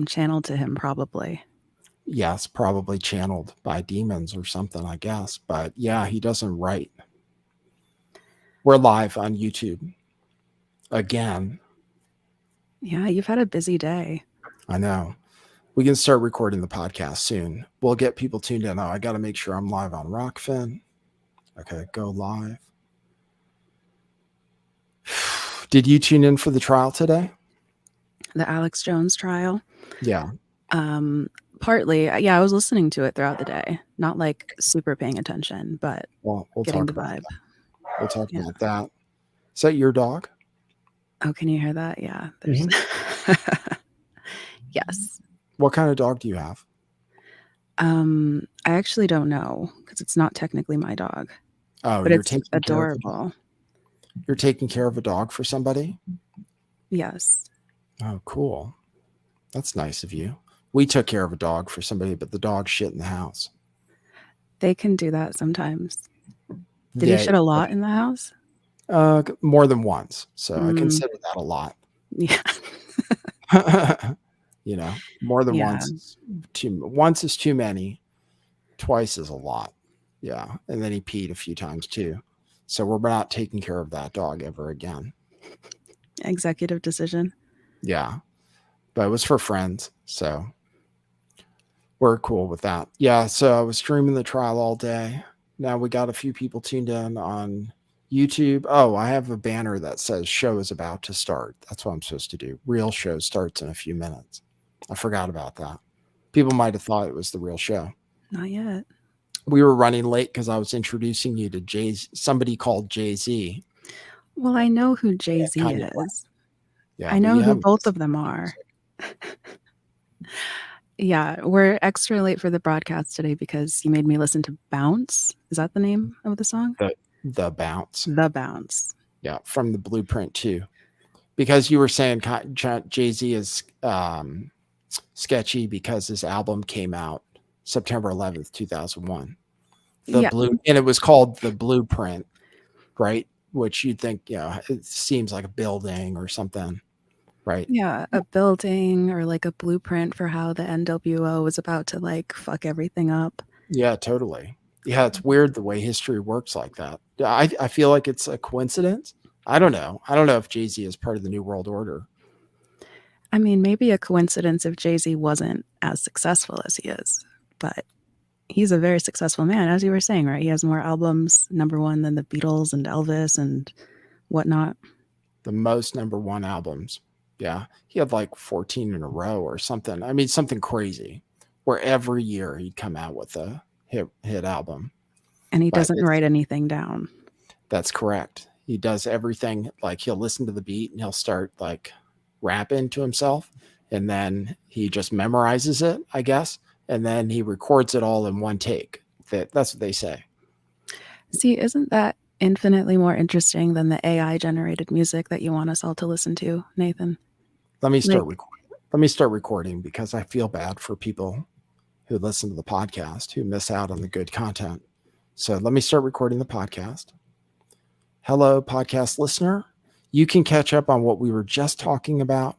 channeled to him, probably. Yes, probably channeled by demons or something, I guess. But yeah, he doesn't write. We're live on YouTube again. Yeah, you've had a busy day. I know. We can start recording the podcast soon. We'll get people tuned in. Oh, I got to make sure I'm live on Rockfin. Okay, go live. Did you tune in for the trial today? The Alex Jones trial. Yeah. Partly, yeah, I was listening to it throughout the day. Not like super paying attention, but Well, we'll getting talk the about vibe. that. We'll talk Yeah. about that. Is that your dog? Oh, can you hear that? Yeah. There's Yes. What kind of dog do you have? I actually don't know because it's not technically my dog, Oh, but you're it's taking care of a dog. adorable. You're taking care of a dog for somebody? Yes. Oh, cool. That's nice of you. We took care of a dog for somebody, but the dog shit in the house. They can do that sometimes. Did he Yeah, shit a lot in the house? more than once. So I Mm, consider that a lot. yeah. You know, more than Yeah. once is too many, twice is a lot. Yeah. And then he peed a few times too. So we're not taking care of that dog ever again. Executive decision. Yeah. But it was for friends. So we're cool with that. Yeah. So I was streaming the trial all day. Now we got a few people tuned in on YouTube. Oh, I have a banner that says show is about to start. That's what I'm supposed to do. Real show starts in a few minutes. I forgot about that. People might have thought it was the real show. Not yet. We were running late because I was introducing you to somebody called Jay-Z. Well, I know who Jay-Z is. Yeah, I know who both of them are. Yeah, we're extra late for the broadcast today because you made me listen to Bounce. Is that the name of the song? The Bounce. The Bounce. Yeah, from the Blueprint too. Because you were saying Jay-Z is sketchy because his album came out September 11th, 2001. And it was called The Blueprint, right? Which you'd think, it seems like a building or something, right? Yeah, a building or like a blueprint for how the NWO was about to like fuck everything up. Yeah, totally. Yeah, it's weird the way history works like that. I feel like it's a coincidence. I don't know. I don't know if Jay-Z is part of the New World Order. I mean, maybe a coincidence if Jay-Z wasn't as successful as he is, but he's a very successful man, as you were saying, right? He has more albums, #1 than the Beatles and Elvis and whatnot. The most #1 albums. Yeah. He had like 14 in a row or something. I mean, something crazy where every year he'd come out with a hit album. And he doesn't write anything down. That's correct. He does everything. Like he'll listen to the beat and he'll start like rapping to himself. And then he just memorizes it, I guess. And then he records it all in one take. That's what they say. See, isn't that infinitely more interesting than the AI generated music that you want us all to listen to, Nathan? Let me start recording. Let me start recording because I feel bad for people who listen to the podcast who miss out on the good content. So let me start recording the podcast. Hello, podcast listener. You can catch up on what we were just talking about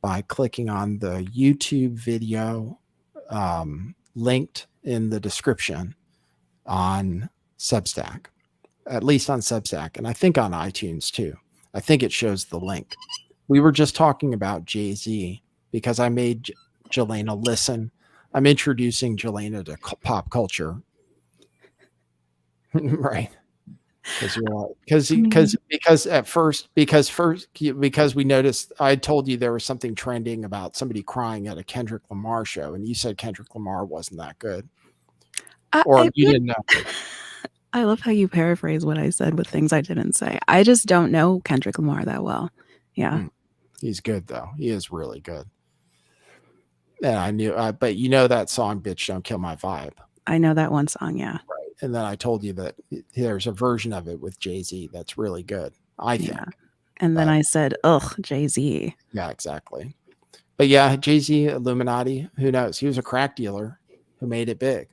by clicking on the YouTube video linked in the description on Substack, at least on Substack, and I think on iTunes too. I think it shows the link. We were just talking about Jay-Z because I made Jelena listen. I'm introducing Jelena to pop culture. Right. Because we noticed, I told you there was something trending about somebody crying at a Kendrick Lamar show, and you said Kendrick Lamar wasn't that good, or you didn't know. I love how you paraphrase what I said with things I didn't say. I just don't know Kendrick Lamar that well. Yeah, he's good though. He is really good. And I knew, but you know that song, "Bitch Don't Kill My Vibe." I know that one song. Yeah. Right. And then I told you that there's a version of it with Jay-Z that's really good, I think. And then I said, ugh, Jay-Z. Yeah, exactly. But yeah, Jay-Z, Illuminati, who knows? He was a crack dealer who made it big.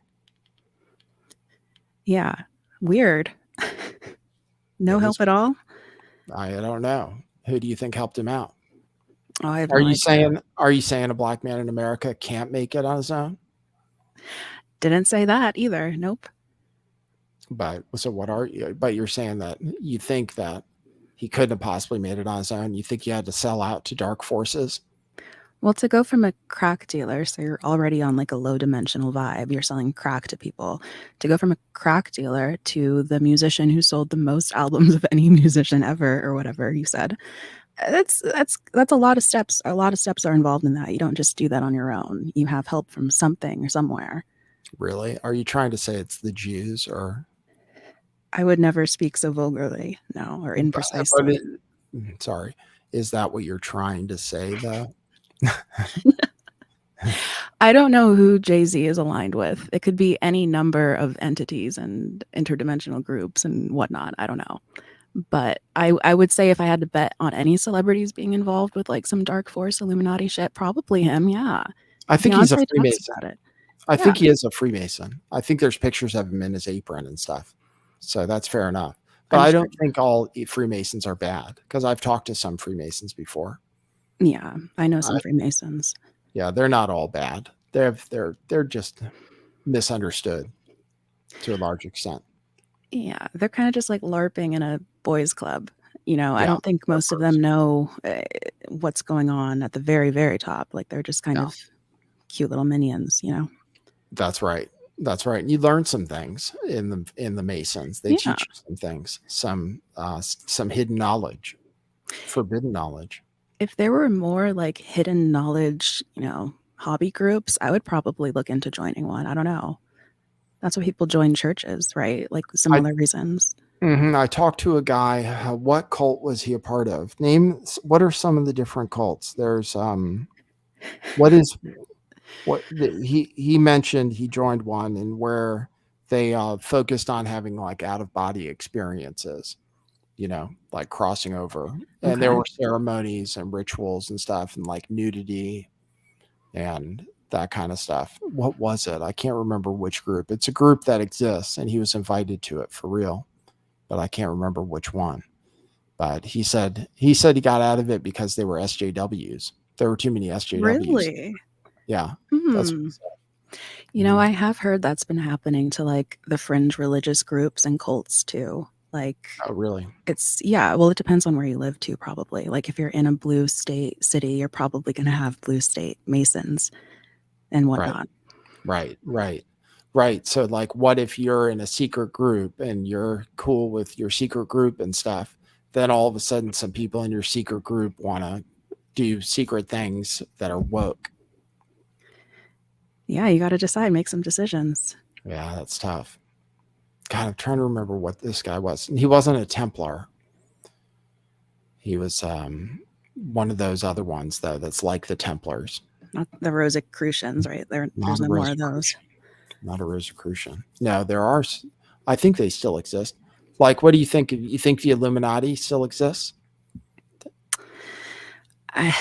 Yeah. Weird. No help at all? I don't know. Who do you think helped him out? Oh, I have no idea. Are you saying a black man in America can't make it on his own? Didn't say that either. Nope. But so what are you? But you're saying that you think that he couldn't have possibly made it on his own. You think he had to sell out to dark forces? Well, to go from a crack dealer, so you're already on like a low dimensional vibe, you're selling crack to people. To go from a crack dealer to the musician who sold the most albums of any musician ever, or whatever you said, that's a lot of steps. A lot of steps are involved in that. You don't just do that on your own. You have help from something or somewhere. Really? Are you trying to say it's the Jews or? I would never speak so vulgarly, no, or But imprecisely. sorry, is that what you're trying to say though? I don't know who Jay-Z is aligned with. It could be any number of entities and interdimensional groups and whatnot. I don't know. But I would say if I had to bet on any celebrities being involved with like some dark force Illuminati shit, probably him. Yeah. I think he's a Beyonce talks Freemason. about it. I Yeah, think he is a Freemason. I think there's pictures of him in his apron and stuff. So that's fair enough. But I'm I sure. don't think all Freemasons are bad because I've talked to some Freemasons before. Yeah, I know I, some Freemasons. yeah, they're not all bad. They're just misunderstood to a large extent. Yeah, they're kind of just like LARPing in a boys' club. I Yeah, don't think they're most of pros. them know what's going on at the very, very top. Like they're just kind Yeah, of cute little minions. that's right. That's right. And you learn some things in the Masons. They Yeah. teach you some things, some hidden knowledge, forbidden knowledge. If there were more like hidden knowledge, hobby groups, I would probably look into joining one. I don't know. That's why people join churches, right? Like I similar reasons. I talked to a guy. What cult was he a part of? Name what are some of the different cults? There's what is he mentioned he joined one and where they focused on having like out of body experiences, like crossing over, and there Okay. were ceremonies and rituals and stuff and like nudity and that kind of stuff. What was it? I can't remember which group. It's a group that exists, and he was invited to it for real, but I can't remember which one. But he got out of it because they were SJWs. There were too many SJWs. Really? Yeah, that's what Hmm. he said. Mhm. I have heard that's been happening to like the fringe religious groups and cults too. Like Oh, really? yeah, well, it depends on where you live too, probably. Like if you're in a blue state city, you're probably going to have blue state Masons and Right, whatnot. right. So, like, what if you're in a secret group and you're cool with your secret group and stuff? Then all of a sudden, some people in your secret group want to do secret things that are woke. Yeah, you got to decide, make some decisions. Yeah, that's tough. God, I'm trying to remember what this guy was. He wasn't a Templar. He was one of those other ones though. That's like the Templars, Not the Rosicrucians, right? There's not a no more of those. Rosicrucian. Not a Rosicrucian. No, there are. I think they still exist. Like, what do you think? You think the Illuminati still exists? I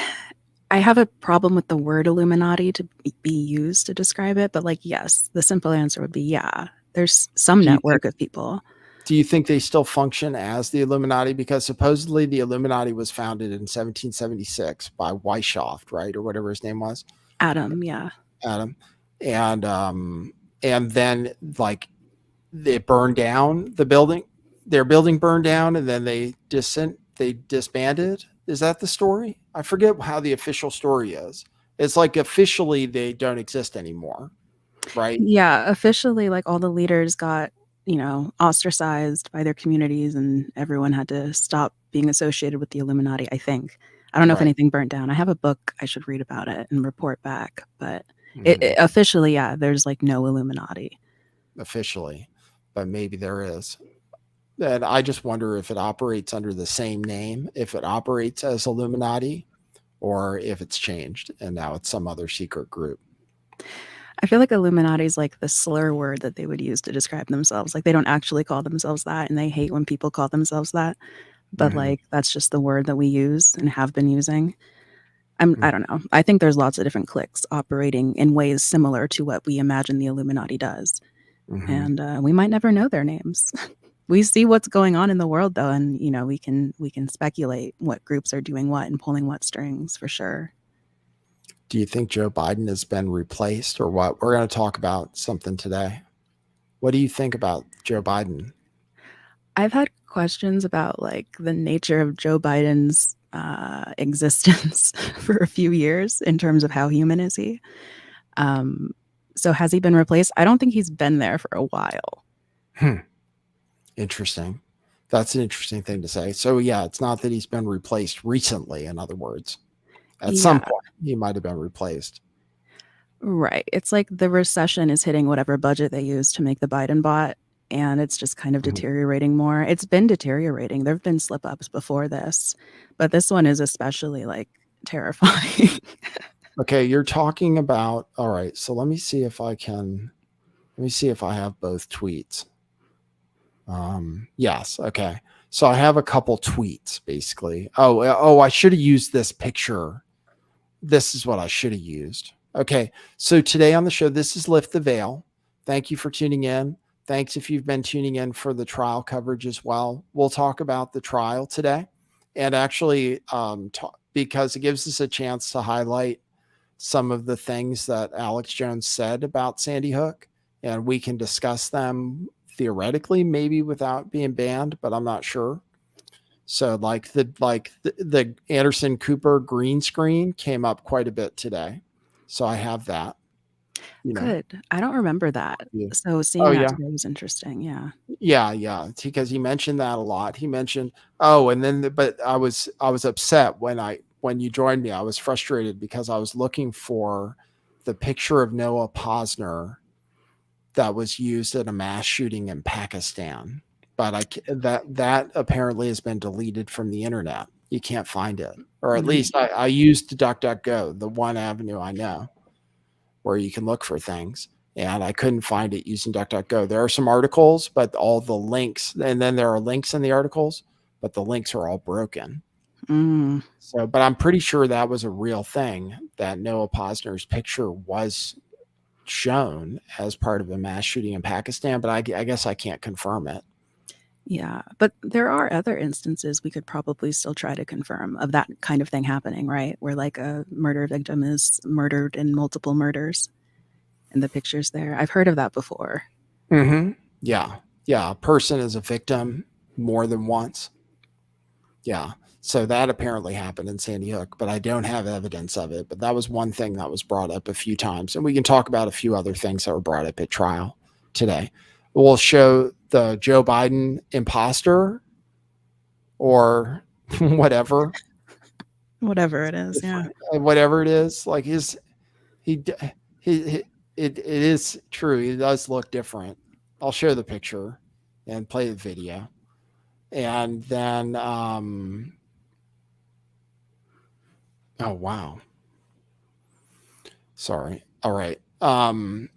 I have a problem with the word Illuminati to be used to describe it, but like yes, the simple answer would be yeah. There's some Do you think? network of people. Do you think they still function as the Illuminati? Because supposedly the Illuminati was founded in 1776 by Weishaupt, right, or whatever his name was, Adam, yeah. Adam, and then like they burned down the building. Their building burned down, and then they disbanded. Is that the story? I forget how the official story is. It's like officially they don't exist anymore, right? Yeah, officially like all the leaders got, ostracized by their communities and everyone had to stop being associated with the Illuminati, I think. I don't know if Right. anything burnt down. I have a book I should read about it and report back, but Mhm. officially, yeah, there's like no Illuminati. Officially, but maybe there is. And I just wonder if it operates under the same name, if it operates as Illuminati, or if it's changed and now it's some other secret group. I feel like Illuminati is like the slur word that they would use to describe themselves. Like they don't actually call themselves that and they hate when people call themselves that. But Mhm, like that's just the word that we use and have been using. I mhm, don't know. I think there's lots of different cliques operating in ways similar to what we imagine the Illuminati does. mhm. And we might never know their names. We see what's going on in the world though, and we can speculate what groups are doing what and pulling what strings for sure. Do you think Joe Biden has been replaced or what? We're going to talk about something today. What do you think about Joe Biden? I've had questions about like the nature of Joe Biden's existence for a few years in terms of how human is he. Um, so has he been replaced? I don't think he's been there for a while. Hmm. Interesting. That's an interesting thing to say. So, yeah, it's not that he's been replaced recently, in other words. At some Yeah, point, he might have been replaced. right. It's like the recession is hitting whatever budget they use to make the Biden bot, and it's just kind of Mhm. deteriorating more. It's been deteriorating. There have been slip ups before this, but this one is especially like terrifying. Okay, you're talking about, all right, so let me see if I can, let me see if I have both tweets. Yes, okay. So I have a couple tweets basically. Oh, I should have used this picture. This is what I should have used. Okay, so today on the show, this is Lift the Veil. Thank you for tuning in. Thanks if you've been tuning in for the trial coverage as well. We'll talk about the trial today, and actually, because it gives us a chance to highlight some of the things that Alex Jones said about Sandy Hook, and we can discuss them theoretically, maybe without being banned, but I'm not sure. So the Anderson Cooper green screen came up quite a bit today. So I have that, you know. Good. I don't remember that. Yeah. So Oh seeing that yeah. today was interesting. Yeah. Yeah, because he mentioned that a lot. He mentioned, oh, and then but I was upset when you joined me. I was frustrated because I was looking for the picture of Noah Posner that was used in a mass shooting in Pakistan. But that apparently has been deleted from the internet. You can't find it, or at Mm. least I used DuckDuckGo, the one avenue I know where you can look for things, and I couldn't find it using DuckDuckGo. There are some articles, but all the links, and then there are links in the articles, but the links are all broken. Mm. So, but I'm pretty sure that was a real thing that Noah Posner's picture was shown as part of a mass shooting in Pakistan, but I guess I can't confirm it. Yeah. But there are other instances we could probably still try to confirm of that kind of thing happening, right? Where like a murder victim is murdered in multiple murders and the picture's there. I've heard of that before. Mm-hmm. Yeah. Yeah. A person is a victim more than once. Yeah. So that apparently happened in Sandy Hook, but I don't have evidence of it. But that was one thing that was brought up a few times. And we can talk about a few other things that were brought up at trial today. We'll show the Joe Biden imposter or whatever, Whatever it is. Yeah. whatever it is. Like he, he it is true. He does look different. I'll show the picture and play the video. And then, oh, wow. Sorry. All right. And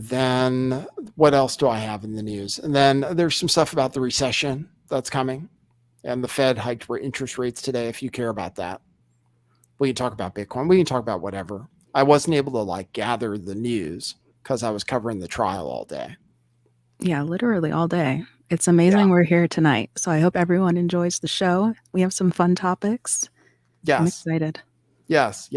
then what else do I have in the news? And then there's some stuff about the recession that's coming, and the Fed hiked interest rates today. If you care about that, we can talk about Bitcoin. We can talk about whatever. I wasn't able to like gather the news because I was covering the trial all day. Yeah. Literally all day. It's Yeah. amazing we're here tonight. So I hope everyone enjoys the show. We have some fun topics. I'm Yes. excited. Yes.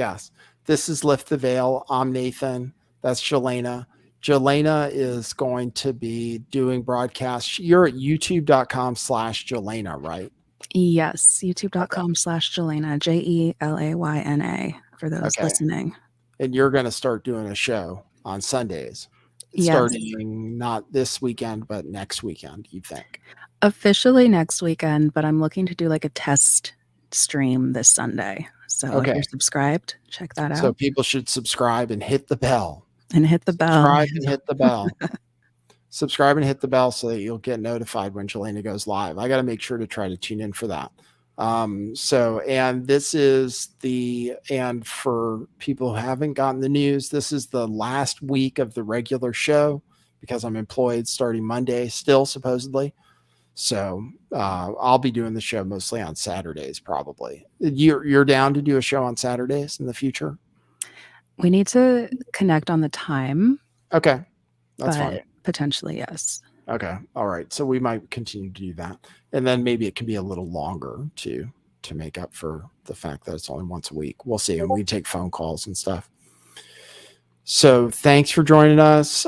This is Lift the Veil. I'm Nathan. That's Jelena. Jelena is going to be doing broadcasts. You're at youtube.com/Jelena, right? Yes. Okay. YouTube.com/Jelena, Jelayna, for those Okay. listening. And you're going to start doing a show on Sundays, Yes. starting not this weekend, but next weekend, you think? Officially next weekend, but I'm looking to do like a test stream this Sunday. So if Okay. you're subscribed, check that So out people should subscribe and hit the bell. and hit the bell. Subscribe and hit the bell. Subscribe and hit the bell so that you'll get notified when Jelena goes live. I got to make sure to try to tune in for that. And this is and for people who haven't gotten the news, this is the last week of the regular show because I'm employed starting Monday still, supposedly. So I'll be doing the show mostly on Saturdays, probably. You're down to do a show on Saturdays in the future? We need to connect on the time, Okay, that's fine. but potentially yes. Okay. All right. So we might continue to do that. And then maybe it can be a little longer to make up for the fact that it's only once a week. We'll see. And we take phone calls and stuff. So thanks for joining us.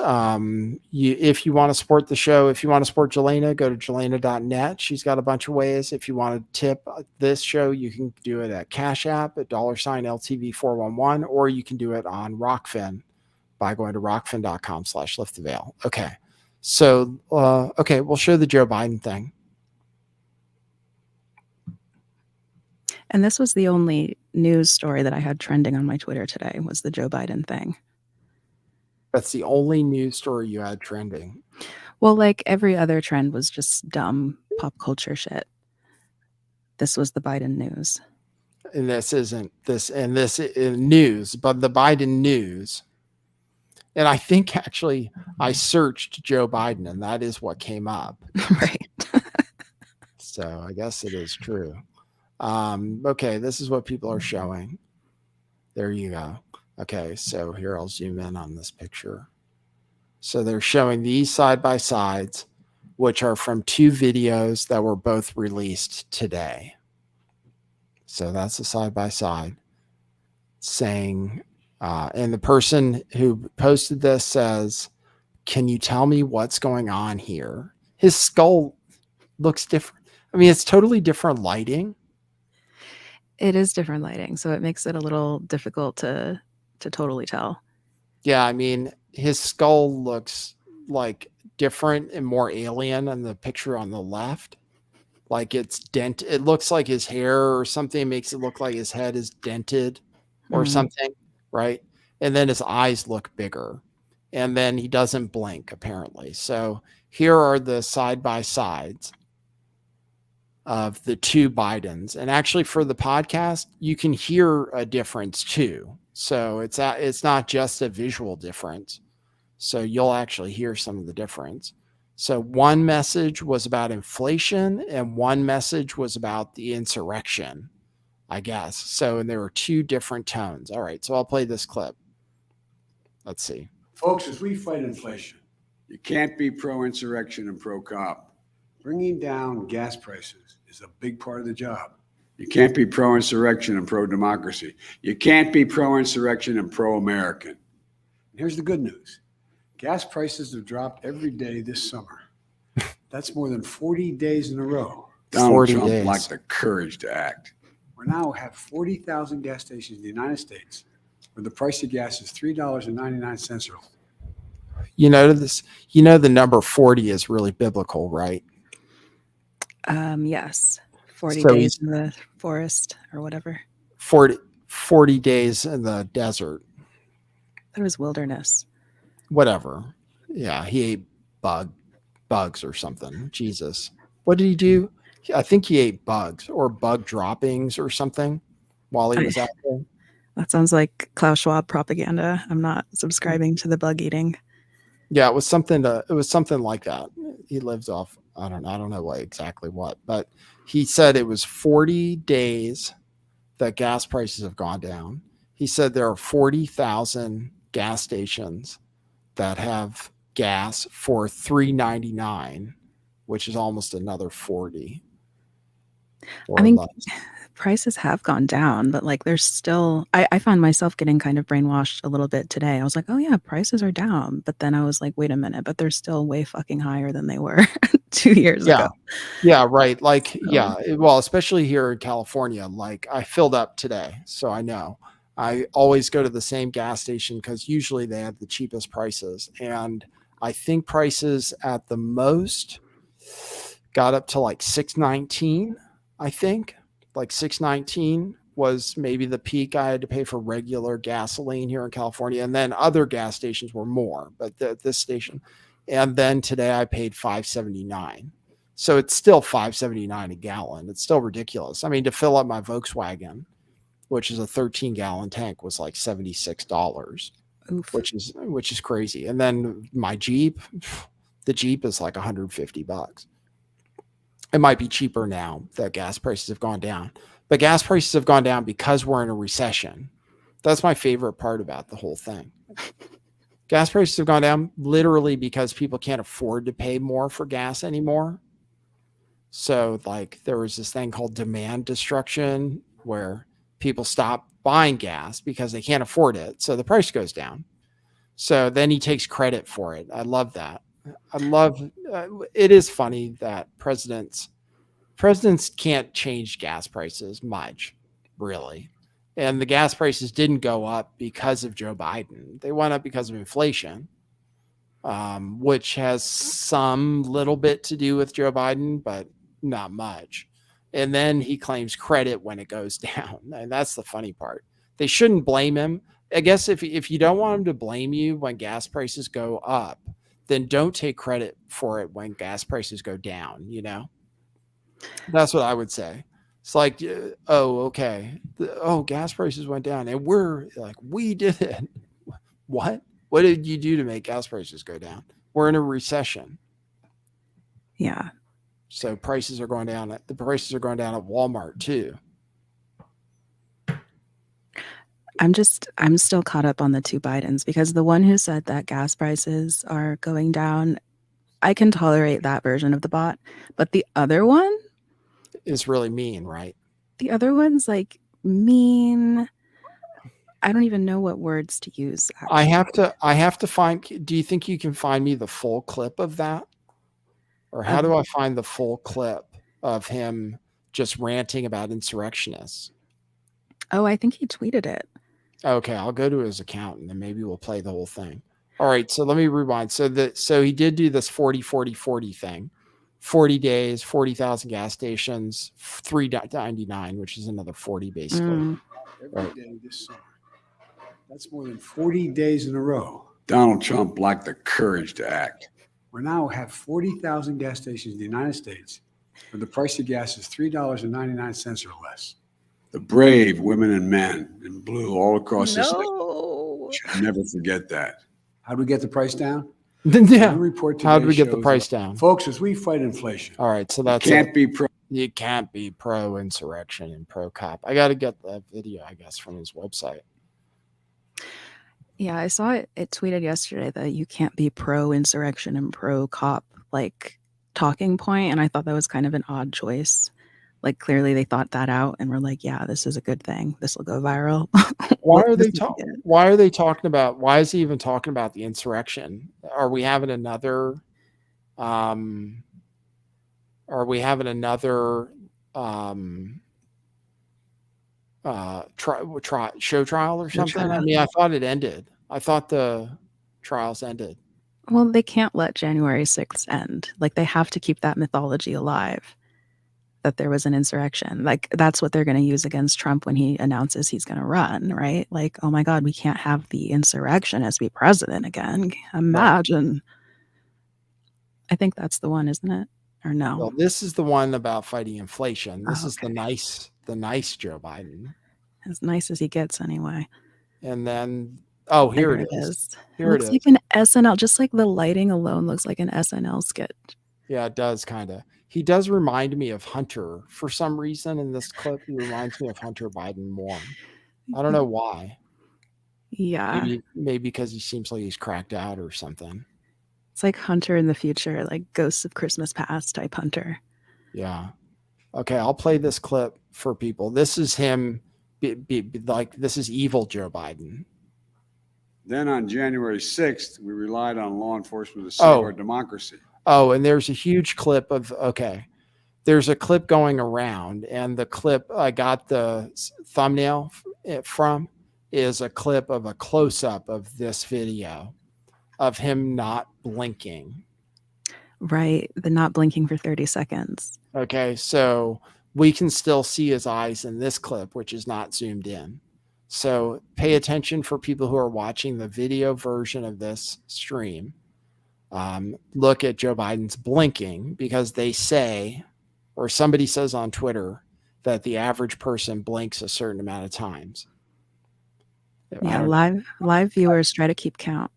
If you want to support the show, if you want to support Jelena, go to jelena.net. She's got a bunch of ways. If you want to tip this show, you can do it at Cash App at $LTV411, or you can do it on Rockfin by going to rockfin.com/lifttheveil. Okay. So, okay, we'll show the Joe Biden thing. And this was the only news story that I had trending on my Twitter today was the Joe Biden thing. That's the only news story you had trending. Well, like every other trend was just dumb pop culture shit. This was the Biden news. And this isn't this, and this is news, but the Biden news. And I think actually I searched Joe Biden and that is what came up. Right. So I guess it is true. Okay, this is what people are showing. There you go. Okay, so here I'll zoom in on this picture. So they're showing these side by sides, which are from two videos that were both released today. So that's a side by side saying, and the person who posted this says, "Can you tell me what's going on here?" His skull looks different. I mean, it's totally different lighting. It is different lighting, so it makes it a little difficult to totally tell. Yeah, I mean, his skull looks like different and more alien in the picture on the left. Like it's dent. It looks like his hair or something makes it look like his head is dented or something, right? And then his eyes look bigger. And then he doesn't blink, apparently. So here are the side by sides of the two Bidens. And actually, for the podcast, you can hear a difference too. So it's not just a visual difference. So you'll actually hear some of the difference. So one message was about inflation and one message was about the insurrection, I guess. So, and there were two different tones. All right. So I'll play this clip. Let's see. Folks, as we fight inflation, you can't be pro-insurrection and pro-cop. Bringing down gas prices is a big part of the job. You can't be pro-insurrection and pro-democracy. You can't be pro-insurrection and pro-American. And here's the good news. Gas prices have dropped every day this summer. That's more than 40 days in a row. Donald Trump lacked the courage to act. We now have 40,000 gas stations in the United States where the price of gas is $3.99. You know this. You know the number 40 is really biblical, right? Yes. 40 days in the forest or whatever. 40 days in the desert. That was wilderness. Whatever. Yeah, he ate bugs or something. Jesus. What did he do? I think he ate bugs or bug droppings or something while he was out there. That sounds like Klaus Schwab propaganda. I'm not subscribing to the bug eating. Yeah, it was something like that. He lives off, I don't know exactly what, but he said it was 40 days that gas prices have gone down. He said there are 40,000 gas stations that have gas for $3.99, which is almost another 40. I mean, prices have gone down, but like there's still, I found myself getting kind of brainwashed a little bit today. I was like, oh yeah, prices are down. But then I was like, wait a minute, but they're still way fucking higher than they were 2 years ago. Yeah, right. Like, so. Yeah, well, especially here in California, like I filled up today. So I know I always go to the same gas station because usually they have the cheapest prices. And I think prices at the most got up to like $6.19, I think. Like $6.19 was maybe the peak I had to pay for regular gasoline here in California. And then other gas stations were more, but this station. And then today I paid $5.79. So it's still $5.79 a gallon. It's still ridiculous. I mean, to fill up my Volkswagen, which is a 13-gallon tank, was like $76, which is crazy. And then my Jeep, the Jeep is like $150. It might be cheaper now that gas prices have gone down, but gas prices have gone down because we're in a recession. That's my favorite part about the whole thing. Gas prices have gone down literally because people can't afford to pay more for gas anymore. So like there was this thing called demand destruction where people stop buying gas because they can't afford it. So the price goes down. So then he takes credit for it. I love that. I love it is funny that presidents can't change gas prices much, really. And the gas prices didn't go up because of Joe Biden. They went up because of inflation, which has some little bit to do with Joe Biden, but not much. And then he claims credit when it goes down. And that's the funny part. They shouldn't blame him. I guess if you don't want him to blame you when gas prices go up, then don't take credit for it when gas prices go down, you know? That's what I would say. It's like, oh, okay. Gas prices went down and we're like, we did it. What? What did you do to make gas prices go down? We're in a recession. Yeah. So prices are going down. The prices are going down at Walmart too. I'm still caught up on the two Bidens, because the one who said that gas prices are going down, I can tolerate that version of the bot, but the other one is really mean, right? The other one's like mean. I don't even know what words to use. Actually. I have to find. Do you think you can find me the full clip of that? Or how do I find the full clip of him just ranting about insurrectionists? Oh, I think he tweeted it. Okay, I'll go to his account and then maybe we'll play the whole thing. All right, so let me rewind. So he did do this 40-40-40 thing. 40 days, 40,000 gas stations, $3.99, which is another 40 basically. Every day this summer. That's more than 40 days in a row. Donald Trump lacked the courage to act. We now have 40,000 gas stations in the United States where the price of gas is $3.99 or less. The brave women and men in blue all across this nation should never forget that. How do we get the price down? Yeah. How do we get the price down? Folks, as we fight inflation. All right, so that's you can't be pro insurrection and pro cop. I got to get that video, I guess, from his website. Yeah, I saw it tweeted yesterday that you can't be pro insurrection and pro cop like talking point, and I thought that was kind of an odd choice. Like clearly they thought that out and were like, yeah, this is a good thing. This will go viral. Why are they talking about, why is he even talking about the insurrection? Are we having another show trial or something? I mean, I thought it ended. I thought the trials ended. Well, they can't let January 6th end. Like they have to keep that mythology alive, that there was an insurrection. Like that's what they're going to use against Trump when he announces he's going to run, right? Like, oh my God, we can't have the insurrectionist be president again. Imagine. Right. I think that's the one, isn't it? Or no? Well, this is the one about fighting inflation. This is the nice Joe Biden. As nice as he gets anyway. And then, here it is. Here it looks like an SNL, just like the lighting alone looks like an SNL skit. Yeah, it does kind of. He does remind me of Hunter for some reason in this clip. He reminds me of Hunter Biden more. I don't know why. Yeah. Maybe because he seems like he's cracked out or something. It's like Hunter in the future, like Ghosts of Christmas Past type Hunter. Yeah. Okay, I'll play this clip for people. This is him, this is evil Joe Biden. Then on January 6th, we relied on law enforcement to save our democracy. Oh, and there's a huge clip of, there's a clip going around, and the clip I got the thumbnail from is a clip of a close-up of this video of him not blinking. Right, the not blinking for 30 seconds. Okay, so we can still see his eyes in this clip, which is not zoomed in. So pay attention for people who are watching the video version of this stream. Look at Joe Biden's blinking, because they say, or somebody says on Twitter, that the average person blinks a certain amount of times. Yeah, live viewers try to keep count.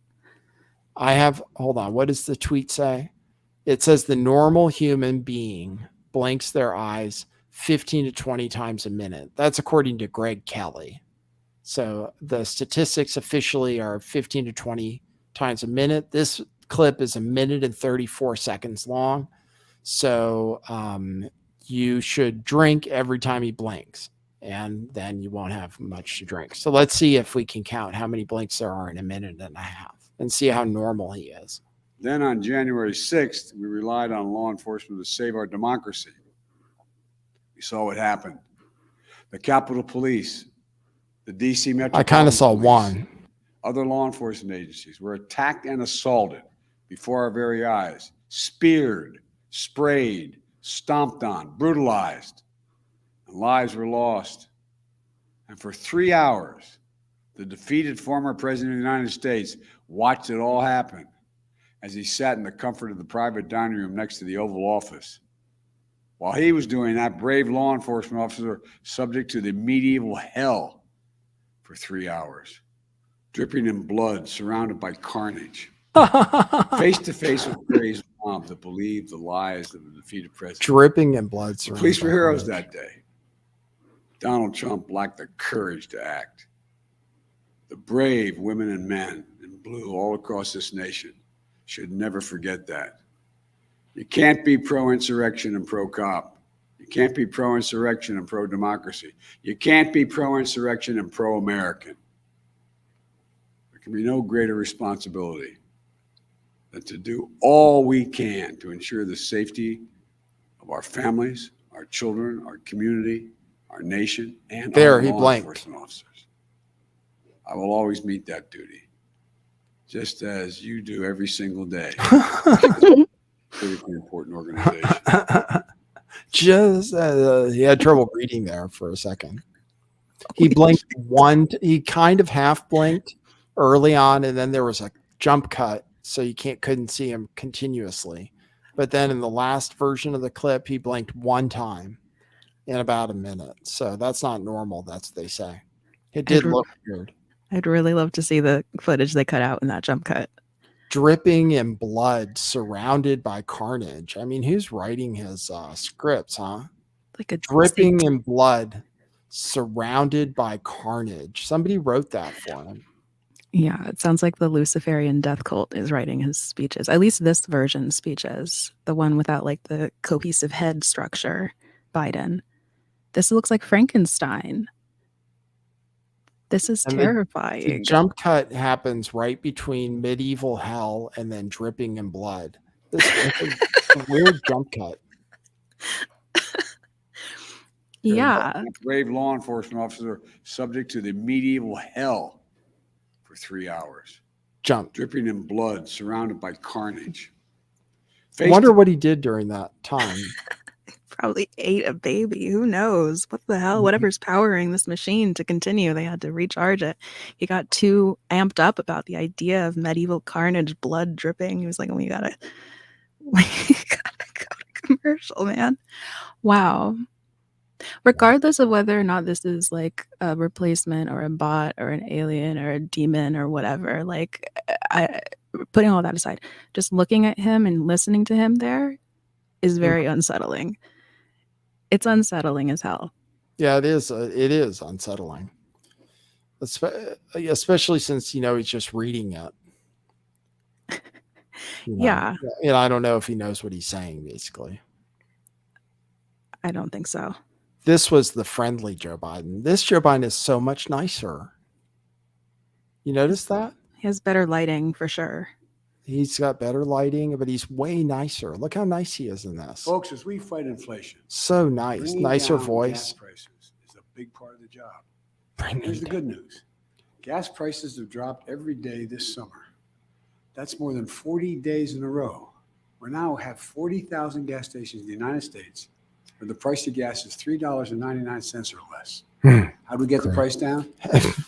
Hold on, what does the tweet say? It says the normal human being blinks their eyes 15 to 20 times a minute. That's according to Greg Kelly. So the statistics officially are 15 to 20 times a minute. This clip is 1 minute and 34 seconds long. So you should drink every time he blinks, and then you won't have much to drink. So let's see if we can count how many blinks there are in 1.5 minutes and see how normal he is. Then on January 6th, we relied on law enforcement to save our democracy. We saw what happened. The Capitol Police, the D.C. Metropolitan I kind of saw Police, one. other law enforcement agencies were attacked and assaulted before our very eyes, speared, sprayed, stomped on, brutalized, and lives were lost. And for 3 hours, the defeated former president of the United States watched it all happen as he sat in the comfort of the private dining room next to the Oval Office. While he was doing that, brave law enforcement officers were subject to the medieval hell for 3 hours, dripping in blood, surrounded by carnage, face to face with crazed mob that believed the lies of the defeated president. Dripping in blood. The police were heroes that day. Donald Trump lacked the courage to act. The brave women and men in blue all across this nation should never forget that. You can't be pro-insurrection and pro-cop. You can't be pro-insurrection and pro-democracy. You can't be pro-insurrection and pro-American. There can be no greater responsibility than to do all we can to ensure the safety of our families, our children, our community, our nation, and our law enforcement officers. I will always meet that duty, just as you do every single day. Critically important organization. Just he had trouble reading there for a second. He blinked he kind of half blinked early on, and then there was a jump cut, so you couldn't see him continuously. But then in the last version of the clip, he blinked one time in about a minute. So that's not normal. That's what they say. It did look weird. I'd really love to see the footage they cut out in that jump cut. Dripping in blood, surrounded by carnage. I mean, who's writing his scripts, huh? Like a dripping in blood, surrounded by carnage. Somebody wrote that for him. Yeah, it sounds like the Luciferian death cult is writing his speeches. At least this version speeches, the one without like the cohesive head structure, Biden. This looks like Frankenstein. This is terrifying. The jump cut happens right between medieval hell and then dripping in blood. This is a weird jump cut. Yeah. Brave law enforcement officers are subject to the medieval hell for 3 hours. Dripping in blood, surrounded by carnage. I wonder what he did during that time. Probably ate a baby. Who knows? What the hell? Whatever's powering this machine to continue, they had to recharge it. He got too amped up about the idea of medieval carnage, blood dripping. He was like, we gotta go to commercial, man. Wow. Regardless of whether or not this is like a replacement or a bot or an alien or a demon or whatever, like putting all that aside, just looking at him and listening to him there is very unsettling. It's unsettling as hell. Yeah, it is. It is unsettling, especially since he's just reading it. Yeah. And I don't know if he knows what he's saying. Basically, I don't think so. This was the friendly Joe Biden. This Joe Biden is so much nicer. You notice that? He has better lighting for sure. He's got better lighting, but he's way nicer. Look how nice he is in this. Folks, as we fight inflation, so nice, nicer voice. Gas prices is a big part of the job. Here's the good news. Gas prices have dropped every day this summer. That's more than 40 days in a row. We now have 40,000 gas stations in the United States where the price of gas is $3.99 or less. How do we get the price down?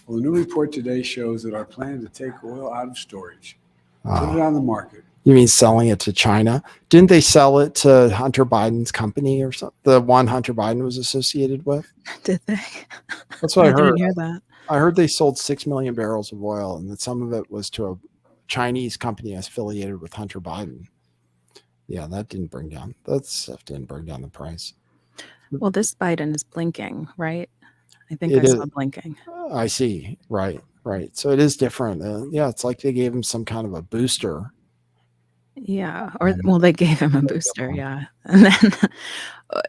Well, the new report today shows that our plan to take oil out of storage, put it on the market. You mean selling it to China? Didn't they sell it to Hunter Biden's company or something? The one Hunter Biden was associated with? Did they? That's what I heard. Didn't hear that. I heard they sold 6 million barrels of oil, and that some of it was to a Chinese company affiliated with Hunter Biden. Yeah, that stuff didn't bring down the price. Well, this Biden is blinking, right? I think I saw blinking. I see. Right. Right. So it is different. Yeah, it's like they gave him some kind of a booster. Yeah. Or, well, they gave him a booster. Yeah. And then,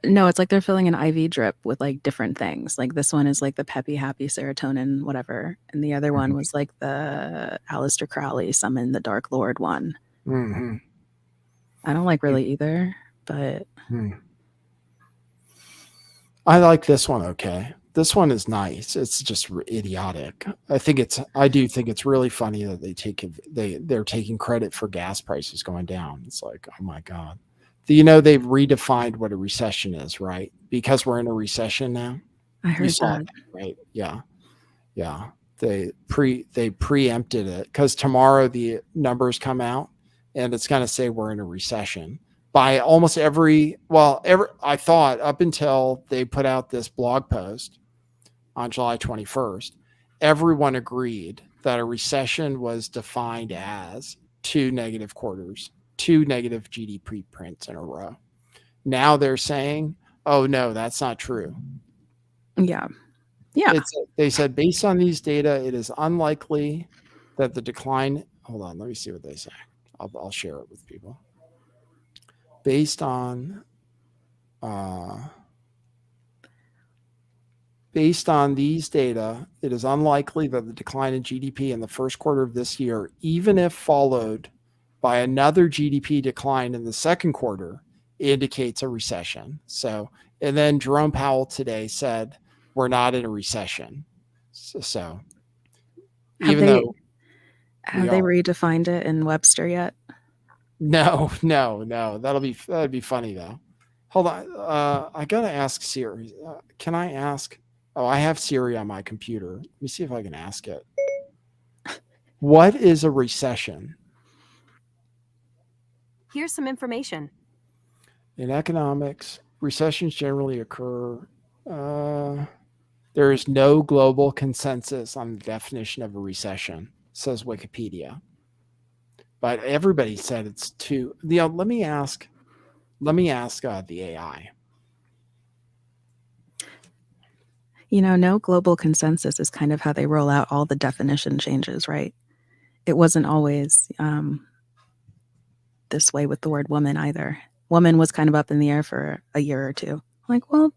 no, it's like they're filling an IV drip with like different things. Like this one is like the peppy, happy serotonin, whatever. And the other one was like the Aleister Crowley summon the Dark Lord one. Mm-hmm. I don't like really either, but. I like this one. Okay. This one is nice. It's just idiotic. I do think it's really funny that they're taking credit for gas prices going down. It's like, oh my God. They've redefined what a recession is, right? Because we're in a recession now. I You heard saw that. right? Yeah. Yeah. They preempted it because tomorrow the numbers come out and it's going to say we're in a recession by almost I thought up until they put out this blog post on July 21st, everyone agreed that a recession was defined as 2 negative quarters, 2 negative GDP prints in a row. Now they're saying, oh no, that's not true. Yeah. Yeah. They said based on these data, it is unlikely that the decline. Hold on, let me see what they say. I'll share it with people. Based on these data, it is unlikely that the decline in GDP in the first quarter of this year, even if followed by another GDP decline in the second quarter, indicates a recession. So, and then Jerome Powell today said, we're not in a recession. So Have even they though have they redefined it in Webster yet? No. That'd be funny though. Hold on. I gotta ask Siri. Can I ask? Oh, I have Siri on my computer. Let me see if I can ask it. What is a recession? Here's some information. In economics, recessions generally occur. There is no global consensus on the definition of a recession, says Wikipedia. But everybody said it's too. Let me ask the AI. No global consensus is kind of how they roll out all the definition changes, right? It wasn't always this way with the word woman either. Woman was kind of up in the air for a year or two. Like, well,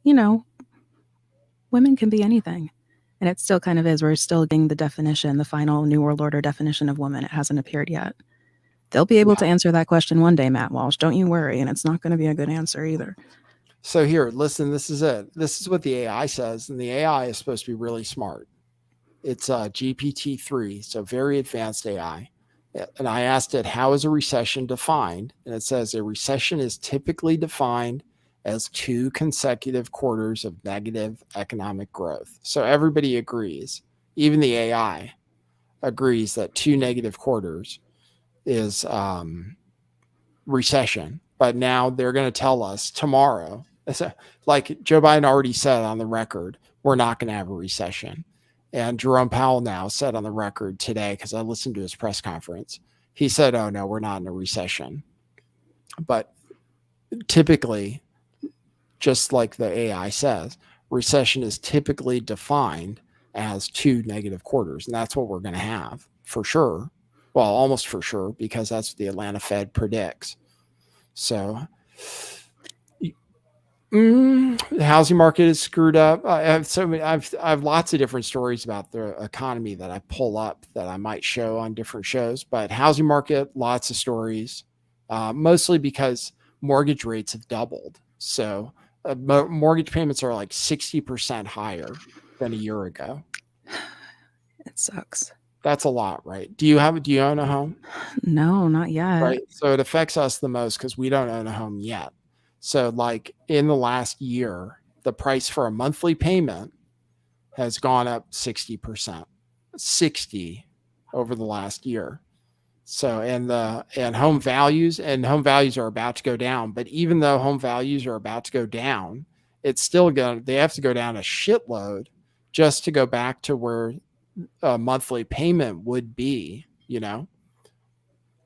women can be anything. And it still kind of is. We're still getting the definition, the final New World Order definition of woman. It hasn't appeared yet. They'll be able to answer that question one day, Matt Walsh. Don't you worry. And it's not going to be a good answer either. So here, listen, this is it. This is what the AI says. And the AI is supposed to be really smart. It's GPT-3, so very advanced AI. And I asked it, how is a recession defined? And it says a recession is typically defined as 2 consecutive quarters of negative economic growth. So everybody agrees. Even the AI agrees that 2 negative quarters is recession. But now they're going to tell us tomorrow, like Joe Biden already said on the record, we're not going to have a recession. And Jerome Powell now said on the record today, because I listened to his press conference, he said, oh, no, we're not in a recession. But typically, just like the AI says, recession is typically defined as 2 negative quarters. And that's what we're going to have for sure. Well, almost for sure, because that's what the Atlanta Fed predicts. So the housing market is screwed up. I have lots of different stories about the economy that I pull up that I might show on different shows. But housing market, lots of stories, mostly because mortgage rates have doubled. So mortgage payments are like 60% higher than a year ago. It sucks. That's a lot, right? Do you own a home? No, not yet. Right. So it affects us the most because we don't own a home yet. So like in the last year, the price for a monthly payment has gone up 60%, 60 over the last year. So, and home values are about to go down, but even though home values are about to go down, it's still they have to go down a shitload just to go back to where a monthly payment would be,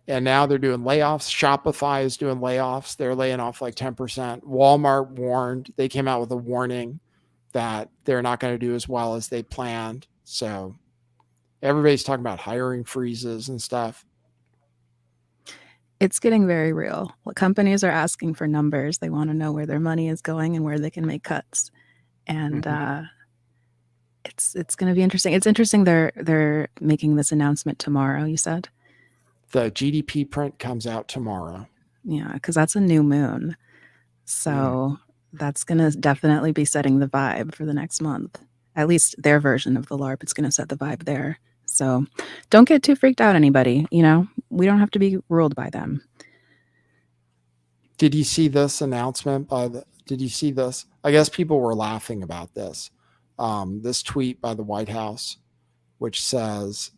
And now they're doing layoffs. Shopify is doing layoffs. They're laying off like 10%. Walmart they came out with a warning that they're not going to do as well as they planned. So Everybody's talking about hiring freezes and stuff. It's getting very real. Well, companies are asking for numbers. They want to know where their money is going and where they can make cuts. And it's going to be interesting. It's interesting they're making this announcement tomorrow, you said? The GDP print comes out tomorrow. Yeah, because that's a new moon. So that's going to definitely be setting the vibe for the next month. At least their version of the LARP, it's going to set the vibe there. So don't get too freaked out, anybody. We don't have to be ruled by them. Did you see this announcement did you see this? I guess people were laughing about this. This tweet by the White House, which says,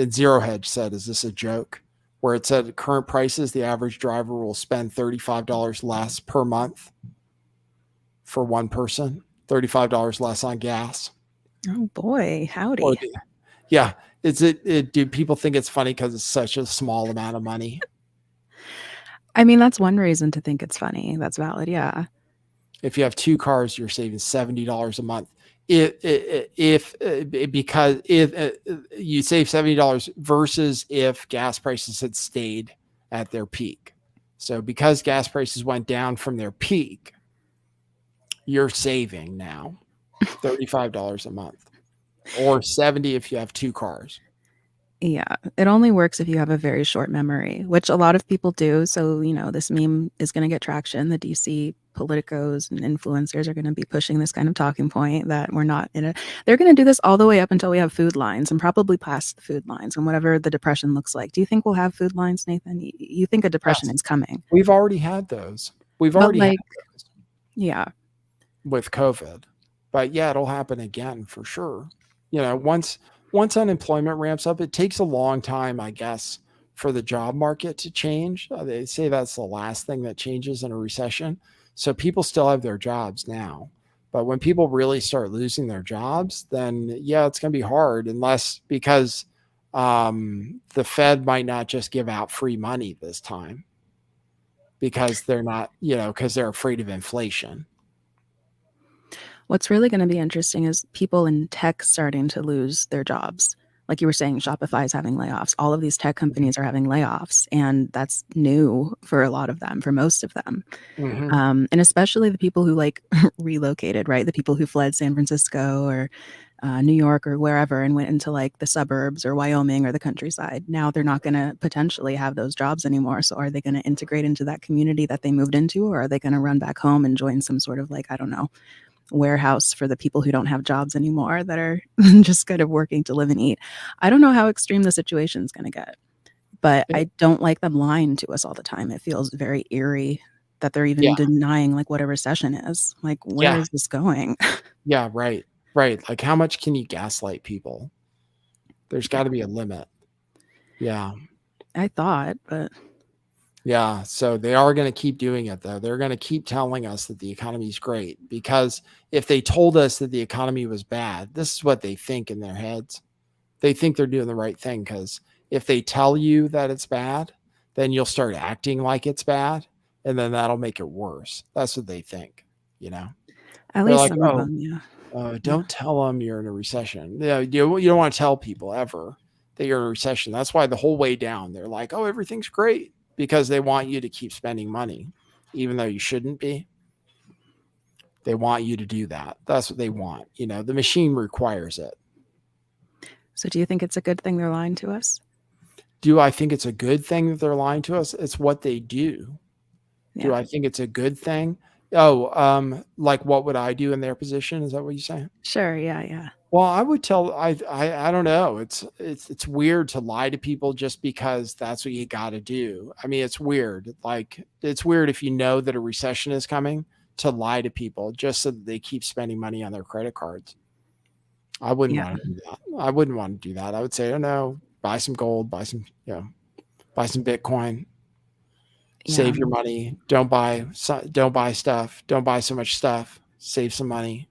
Zero Hedge said, is this a joke? Where it said, current prices, the average driver will spend $35 less per month for one person, $35 less on gas. Oh boy, howdy. Yeah. Do people think it's funny because it's such a small amount of money? I mean, that's one reason to think it's funny. That's valid. Yeah. If you have two cars, you're saving $70 a month. Because you save $70 versus if gas prices had stayed at their peak. So because gas prices went down from their peak, you're saving now $35 a month, or $70 if you have two cars. Yeah, it only works if you have a very short memory, which a lot of people do. So, this meme is going to get traction. The DC politicos and influencers are going to be pushing this kind of talking point that we're not in it. They're going to do this all the way up until we have food lines, and probably past the food lines and whatever the depression looks like. Do you think we'll have food lines, Nathan? You think a depression is coming? We've already had those. We've already had those. Yeah. With COVID. But yeah, it'll happen again for sure. Once unemployment ramps up, it takes a long time, I guess, for the job market to change. They say that's the last thing that changes in a recession. So people still have their jobs now. But when people really start losing their jobs, then yeah, it's going to be hard because the Fed might not just give out free money this time because they're not, because they're afraid of inflation. What's really going to be interesting is people in tech starting to lose their jobs. Like you were saying, Shopify is having layoffs. All of these tech companies are having layoffs, and that's new for a lot of them, for most of them. And especially the people who relocated, right? The people who fled San Francisco or New York or wherever and went into the suburbs or Wyoming or the countryside. Now they're not going to potentially have those jobs anymore. So are they going to integrate into that community that they moved into, or are they going to run back home and join some sort of I don't know, warehouse for the people who don't have jobs anymore that are just kind of working to live and eat? I don't know how extreme the situation is going to get, but I don't like them lying to us all the time. It feels very eerie that they're even denying what a recession is. Where is this going? Yeah, right. Right. How much can you gaslight people? There's got to be a limit. Yeah. I thought, but yeah, so they are going to keep doing it, though. They're going to keep telling us that the economy is great, because if they told us that the economy was bad, this is what they think in their heads. They think they're doing the right thing, because if they tell you that it's bad, then you'll start acting like it's bad, and then that'll make it worse. That's what they think, At least some of them, yeah. Don't tell them you're in a recession. Yeah, you don't want to tell people ever that you're in a recession. That's why the whole way down, they're like, oh, everything's great. Because they want you to keep spending money, even though you shouldn't be. They want you to do that. That's what they want. The machine requires it. So do you think it's a good thing they're lying to us? Do I think it's a good thing that they're lying to us? It's what they do. Yeah. Do I think it's a good thing? Oh, what would I do in their position? Is that what you're saying? Sure. Yeah. Well, I would tell, I don't know. It's weird to lie to people just because that's what you got to do. I mean, it's weird. It's weird if you know that a recession is coming to lie to people just so that they keep spending money on their credit cards. I wouldn't want to do that. I wouldn't want to do that. I would say, oh no, buy some gold, buy some Bitcoin, save your money. Don't buy stuff. Don't buy so much stuff. Save some money.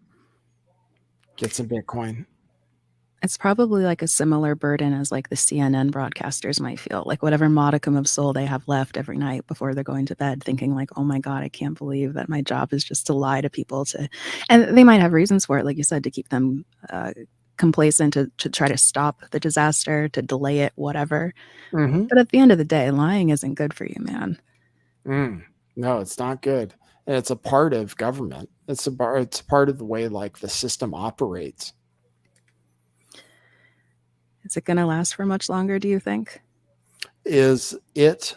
Get some Bitcoin. It's probably a similar burden as the CNN broadcasters might feel, whatever modicum of soul they have left every night before they're going to bed, thinking oh my God, I can't believe that my job is just to lie to people and they might have reasons for it, like you said, to keep them complacent to try to stop the disaster, to delay it, whatever. Mm-hmm. But at the end of the day, lying isn't good for you, man. No, it's not good. And it's a part of government. It's part of the way like the system operates. Is it going to last for much longer, do you think? Is it?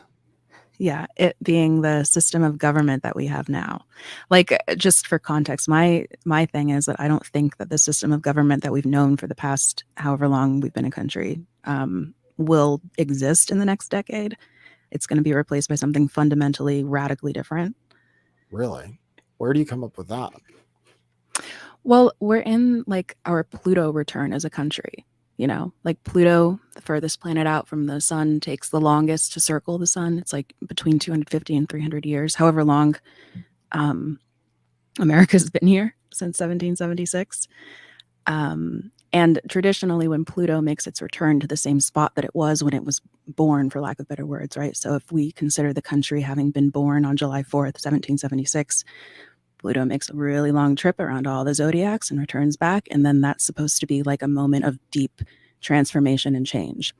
Yeah, it being the system of government that we have now. Like, just for context, my thing is that I don't think that the system of government that we've known for the past however long we've been a country will exist in the next decade. It's going to be replaced by something fundamentally, radically different. Really? Where do you come up with that? Well, we're in like our Pluto return as a country. Like Pluto, the furthest planet out from the sun, takes the longest to circle the sun. It's like between 250 and 300 years, however long America's been here since 1776. And traditionally, when Pluto makes its return to the same spot that it was when it was born, for lack of better words, right? So if we consider the country having been born on July 4th, 1776, Pluto makes a really long trip around all the zodiacs and returns back. And then that's supposed to be like a moment of deep transformation and change.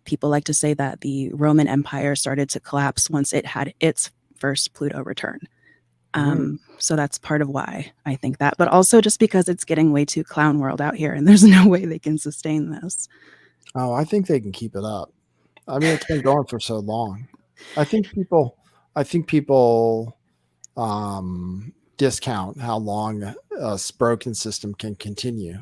People like to say that the Roman Empire started to collapse once it had its first Pluto return. So that's part of why I think that. But also just because it's getting way too clown world out here and there's no way they can sustain this. Oh, I think they can keep it up. I mean, it's been going for so long. I think people discount how long a broken system can continue.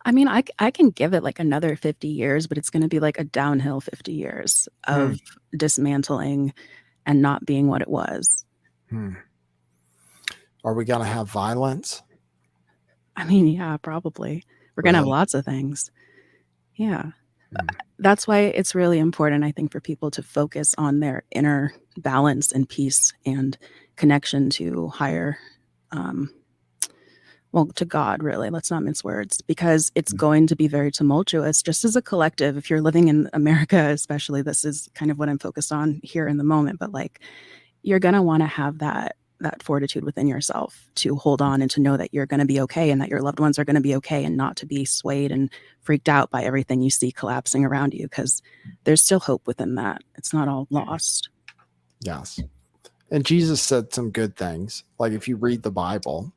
I mean, I can give it like another 50 years, but it's going to be like a downhill 50 years of dismantling and not being what it was. Are we going to have violence? I mean, yeah, probably. We're going to have lots of things. Yeah. That's why it's really important, I think, for people to focus on their inner balance and peace and connection to higher, to God, really. Let's not mince words, because it's going to be very tumultuous just as a collective. If you're living in America, especially, this is kind of what I'm focused on here in the moment. But like, you're going to want to have that fortitude within yourself to hold on and to know that you're going to be okay and that your loved ones are going to be okay, and not to be swayed and freaked out by everything you see collapsing around you, because there's still hope within that. It's not all lost. Yes. And Jesus said some good things. Like if you read the Bible,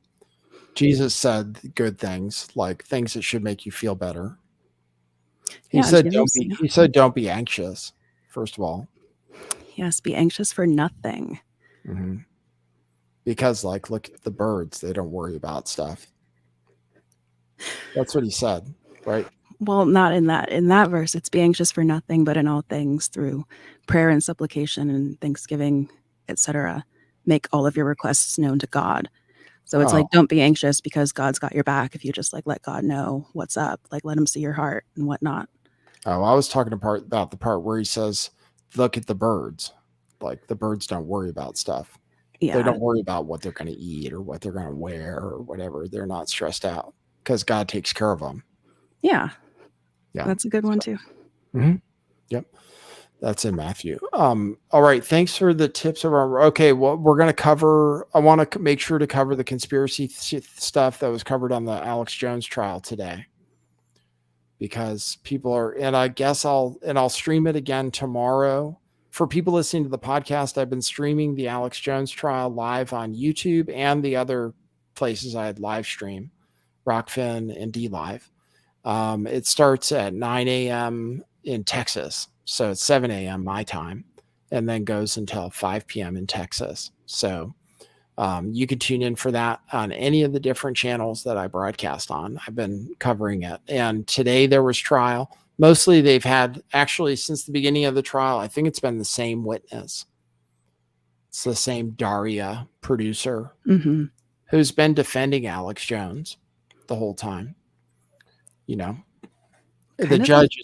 Jesus said good things, like things that should make you feel better. He said, don't be anxious, first of all. Yes, be anxious for nothing. Because like, look at the birds. They don't worry about stuff. That's what he said, right? Well, not in that verse. It's be anxious for nothing, but in all things through prayer and supplication and thanksgiving, etc. Make all of your requests known to God. So it's like, don't be anxious because God's got your back. If you just like let God know what's up, like let him see your heart and whatnot. Oh, I was talking about the part where he says, look at the birds. Like the birds don't worry about stuff. Yeah. They don't worry about what they're going to eat or what they're going to wear or whatever. They're not stressed out because God takes care of them. Yeah. That's a good one too. Yep. That's in Matthew. All right. Thanks for the tips around. Okay. Well, we're going to cover, I want to make sure to cover the conspiracy stuff that was covered on the Alex Jones trial today, because people are, and I guess I'll stream it again tomorrow. For people listening to the podcast, I've been streaming the Alex Jones trial live on YouTube and the other places I had live stream, Rockfin and DLive. It starts at 9 a.m. in Texas. So it's 7 a.m. my time, and then goes until 5 p.m. in Texas. So you can tune in for that on any of the different channels that I broadcast on. I've been covering it. And today there was trial. Mostly they've had, actually, since the beginning of the trial, I think it's been the same witness. It's the same Daria producer who's been defending Alex Jones the whole time. You know, the judge.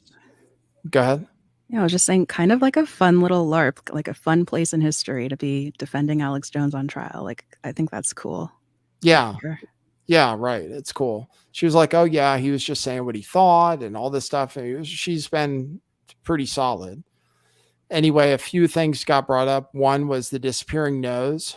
Go ahead. Yeah, I was just saying, kind of like a fun little LARP, like a fun place in history to be defending Alex Jones on trial. Like, I think that's cool. Yeah. Yeah, right. It's cool. She was like, oh, yeah, he was just saying what he thought and all this stuff. She's been pretty solid. Anyway, a few things got brought up. One was the disappearing nose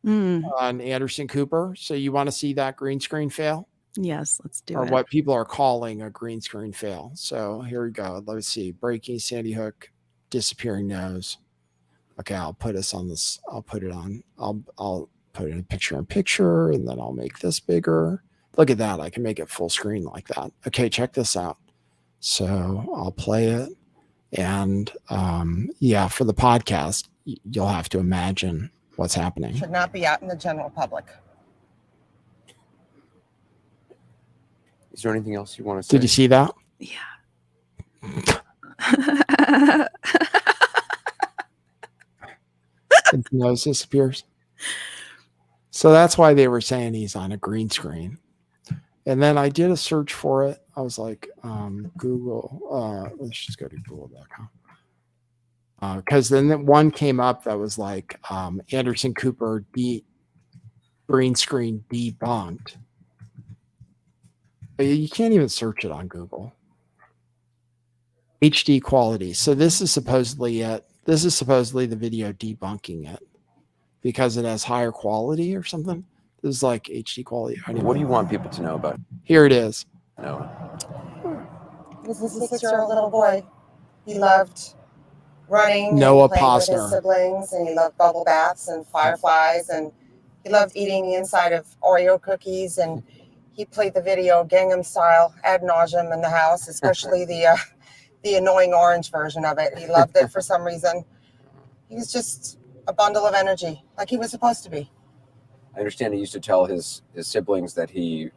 on Anderson Cooper. So you want to see that green screen fail? Yes, let's do or it. what people are calling a green screen fail. So here we go. Let's see. Breaking Sandy Hook, disappearing nose. Okay, I'll put us on this. I'll put it on. I'll put it in picture in picture, and then I'll make this bigger. Look at that. I can make it full screen like that. Okay, check this out. So I'll play it. And yeah, for the podcast, you'll have to imagine what's happening. Should not be out in the general public. Is there anything else you want to say? Did you see that? Yeah. His nose disappears. So that's why they were saying he's on a green screen. And then I did a search for it. I was like, Google, let's just go to google.com. Because then one came up that was like Anderson Cooper green screen debunked. But you can't even search it on Google. HD quality. So this is supposedly it. This is supposedly the video debunking it because it has higher quality or something. This is like HD quality. Anyway, What do you want people to know about here it is. Noah? He was a 6-year-old little boy. He loved running, Noah and playing with his Posner. siblings, and he loved bubble baths and fireflies, and he loved eating the inside of Oreo cookies, and he played the video Gangnam Style ad nauseum in the house, especially the annoying orange version of it. He loved it for some reason. He was just a bundle of energy, like he was supposed to be. I understand he used to tell his siblings that he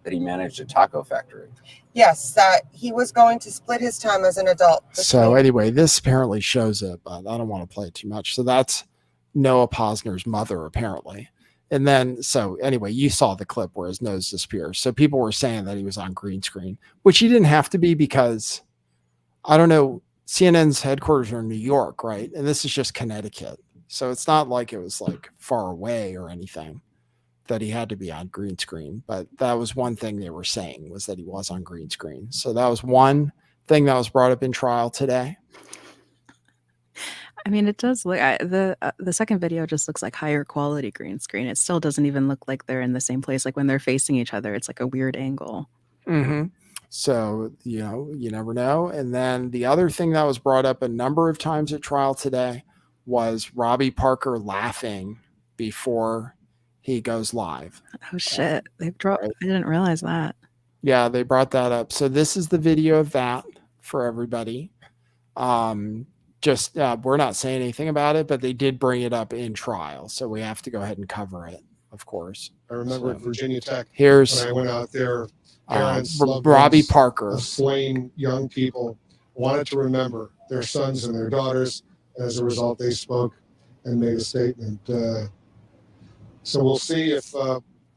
managed a taco factory. Yes, that he was going to split his time as an adult. So anyway, this apparently shows it, but I don't want to play it too much. So that's Noah Posner's mother, apparently. And then, so anyway, you saw the clip where his nose disappears. So people were saying that he was on green screen, which he didn't have to be because, I don't know, CNN's headquarters are in New York, right? And this is just Connecticut. So it's not like it was like far away or anything that he had to be on green screen. But that was one thing they were saying, was that he was on green screen. So that was one thing that was brought up in trial today. I mean, it does look, the second video just looks like higher quality green screen. It still doesn't even look like they're in the same place. Like when they're facing each other, it's like a weird angle. Mm-hmm. So, you know, you never know. And then the other thing that was brought up a number of times at trial today was Robbie Parker laughing before he goes live. Oh shit. They've dropped, Right. I didn't realize that. Yeah, they brought that up. So this is the video of that for everybody. We're not saying anything about it, but they did bring it up in trial. So we have to go ahead and cover it, of course. I remember at Virginia Tech Here's when I went out there, parents, loved Robbie ones Parker. of slain young people wanted to remember their sons and their daughters. As a result, they spoke and made a statement. So we'll see if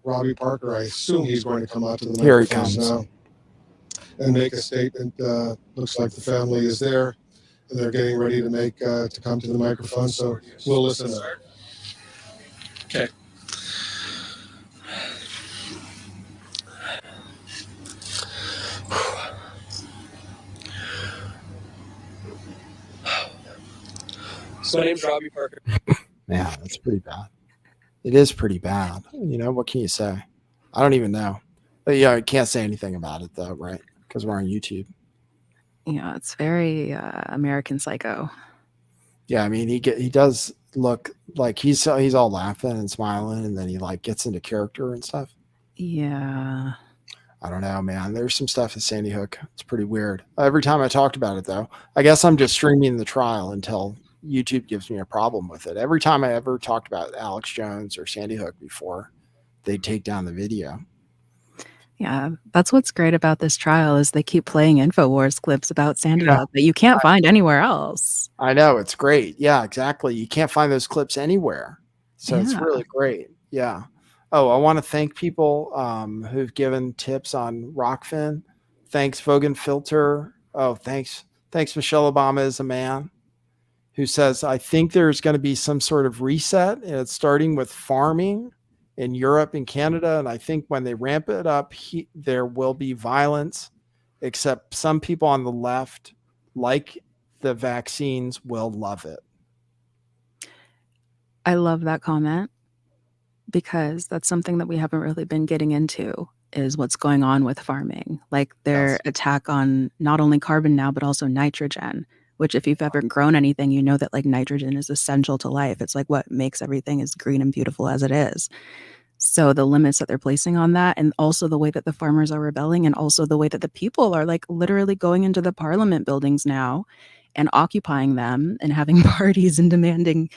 Robbie Parker, I assume he's going to come out to the Here he microphones comes. now and make a statement. Looks like the family is there and they're getting ready to make to come to the microphone. So we'll listen. Okay. So my name's Robbie Parker. Yeah, that's pretty bad. It is pretty bad. You know, what can you say? I don't even know. But yeah, I can't say anything about it though, right? Because we're on YouTube. Yeah, it's very American Psycho. Yeah, I mean, he does look like he's all laughing and smiling, and then he like gets into character and stuff. Yeah. I don't know, man. There's some stuff at Sandy Hook. It's pretty weird. Every time I talked about it, though, I guess I'm just streaming the trial until YouTube gives me a problem with it. Every time I ever talked about Alex Jones or Sandy Hook before, they'd take down the video. Yeah, that's what's great about this trial is they keep playing InfoWars clips about Sandy Yeah. Hook that you can't find anywhere else. I know, it's great. Yeah, exactly. You can't find those clips anywhere. So it's Yeah. really great. Yeah. Oh, I want to thank people who've given tips on Rockfin. Thanks, Vogan Filter. Oh, thanks. Thanks, Michelle Obama is a man, who says, I think there's going to be some sort of reset, and it's starting with farming in Europe and Canada. And I think when they ramp it up, there will be violence, except some people on the left, like the vaccines, will love it. I love that comment because that's something that we haven't really been getting into is what's going on with farming. Like their Yes. attack on not only carbon now, but also nitrogen, which if you've ever grown anything, you know that like nitrogen is essential to life. It's like what makes everything as green and beautiful as it is. So the limits that they're placing on that, and also the way that the farmers are rebelling, and also the way that the people are like literally going into the parliament buildings now and occupying them and having parties and demanding,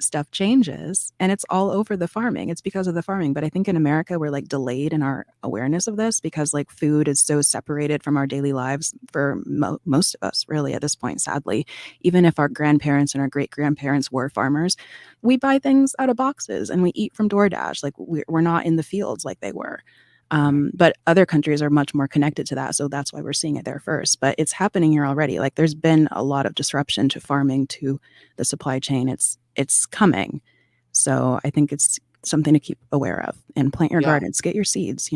stuff changes. And it's all over the farming. It's because of the farming. But I think in America, we're like delayed in our awareness of this because like food is so separated from our daily lives for most of us, really, at this point, sadly. Even if our grandparents and our great grandparents were farmers, we buy things out of boxes and we eat from DoorDash. Like we're not in the fields like they were. But other countries are much more connected to that. So that's why we're seeing it there first. But it's happening here already. Like there's been a lot of disruption to farming, to the supply chain. It's coming. So I think it's something to keep aware of, and plant your gardens, get your seeds,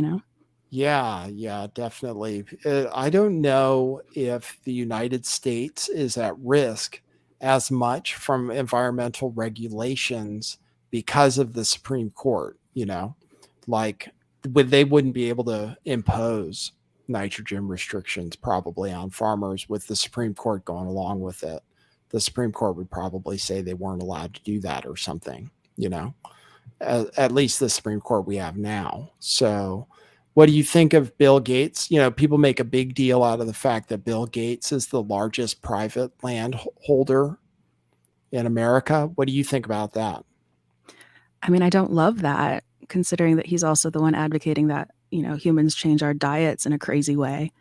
Yeah, definitely. I don't know if the United States is at risk as much from environmental regulations because of the Supreme Court, like they wouldn't be able to impose nitrogen restrictions probably on farmers with the Supreme Court going along with it. The Supreme Court would probably say they weren't allowed to do that or something, at least the Supreme Court we have now. So what do you think of Bill Gates? People make a big deal out of the fact that Bill Gates is the largest private land holder in America. What do you think about that? I mean, I don't love that, considering that he's also the one advocating that, humans change our diets in a crazy way.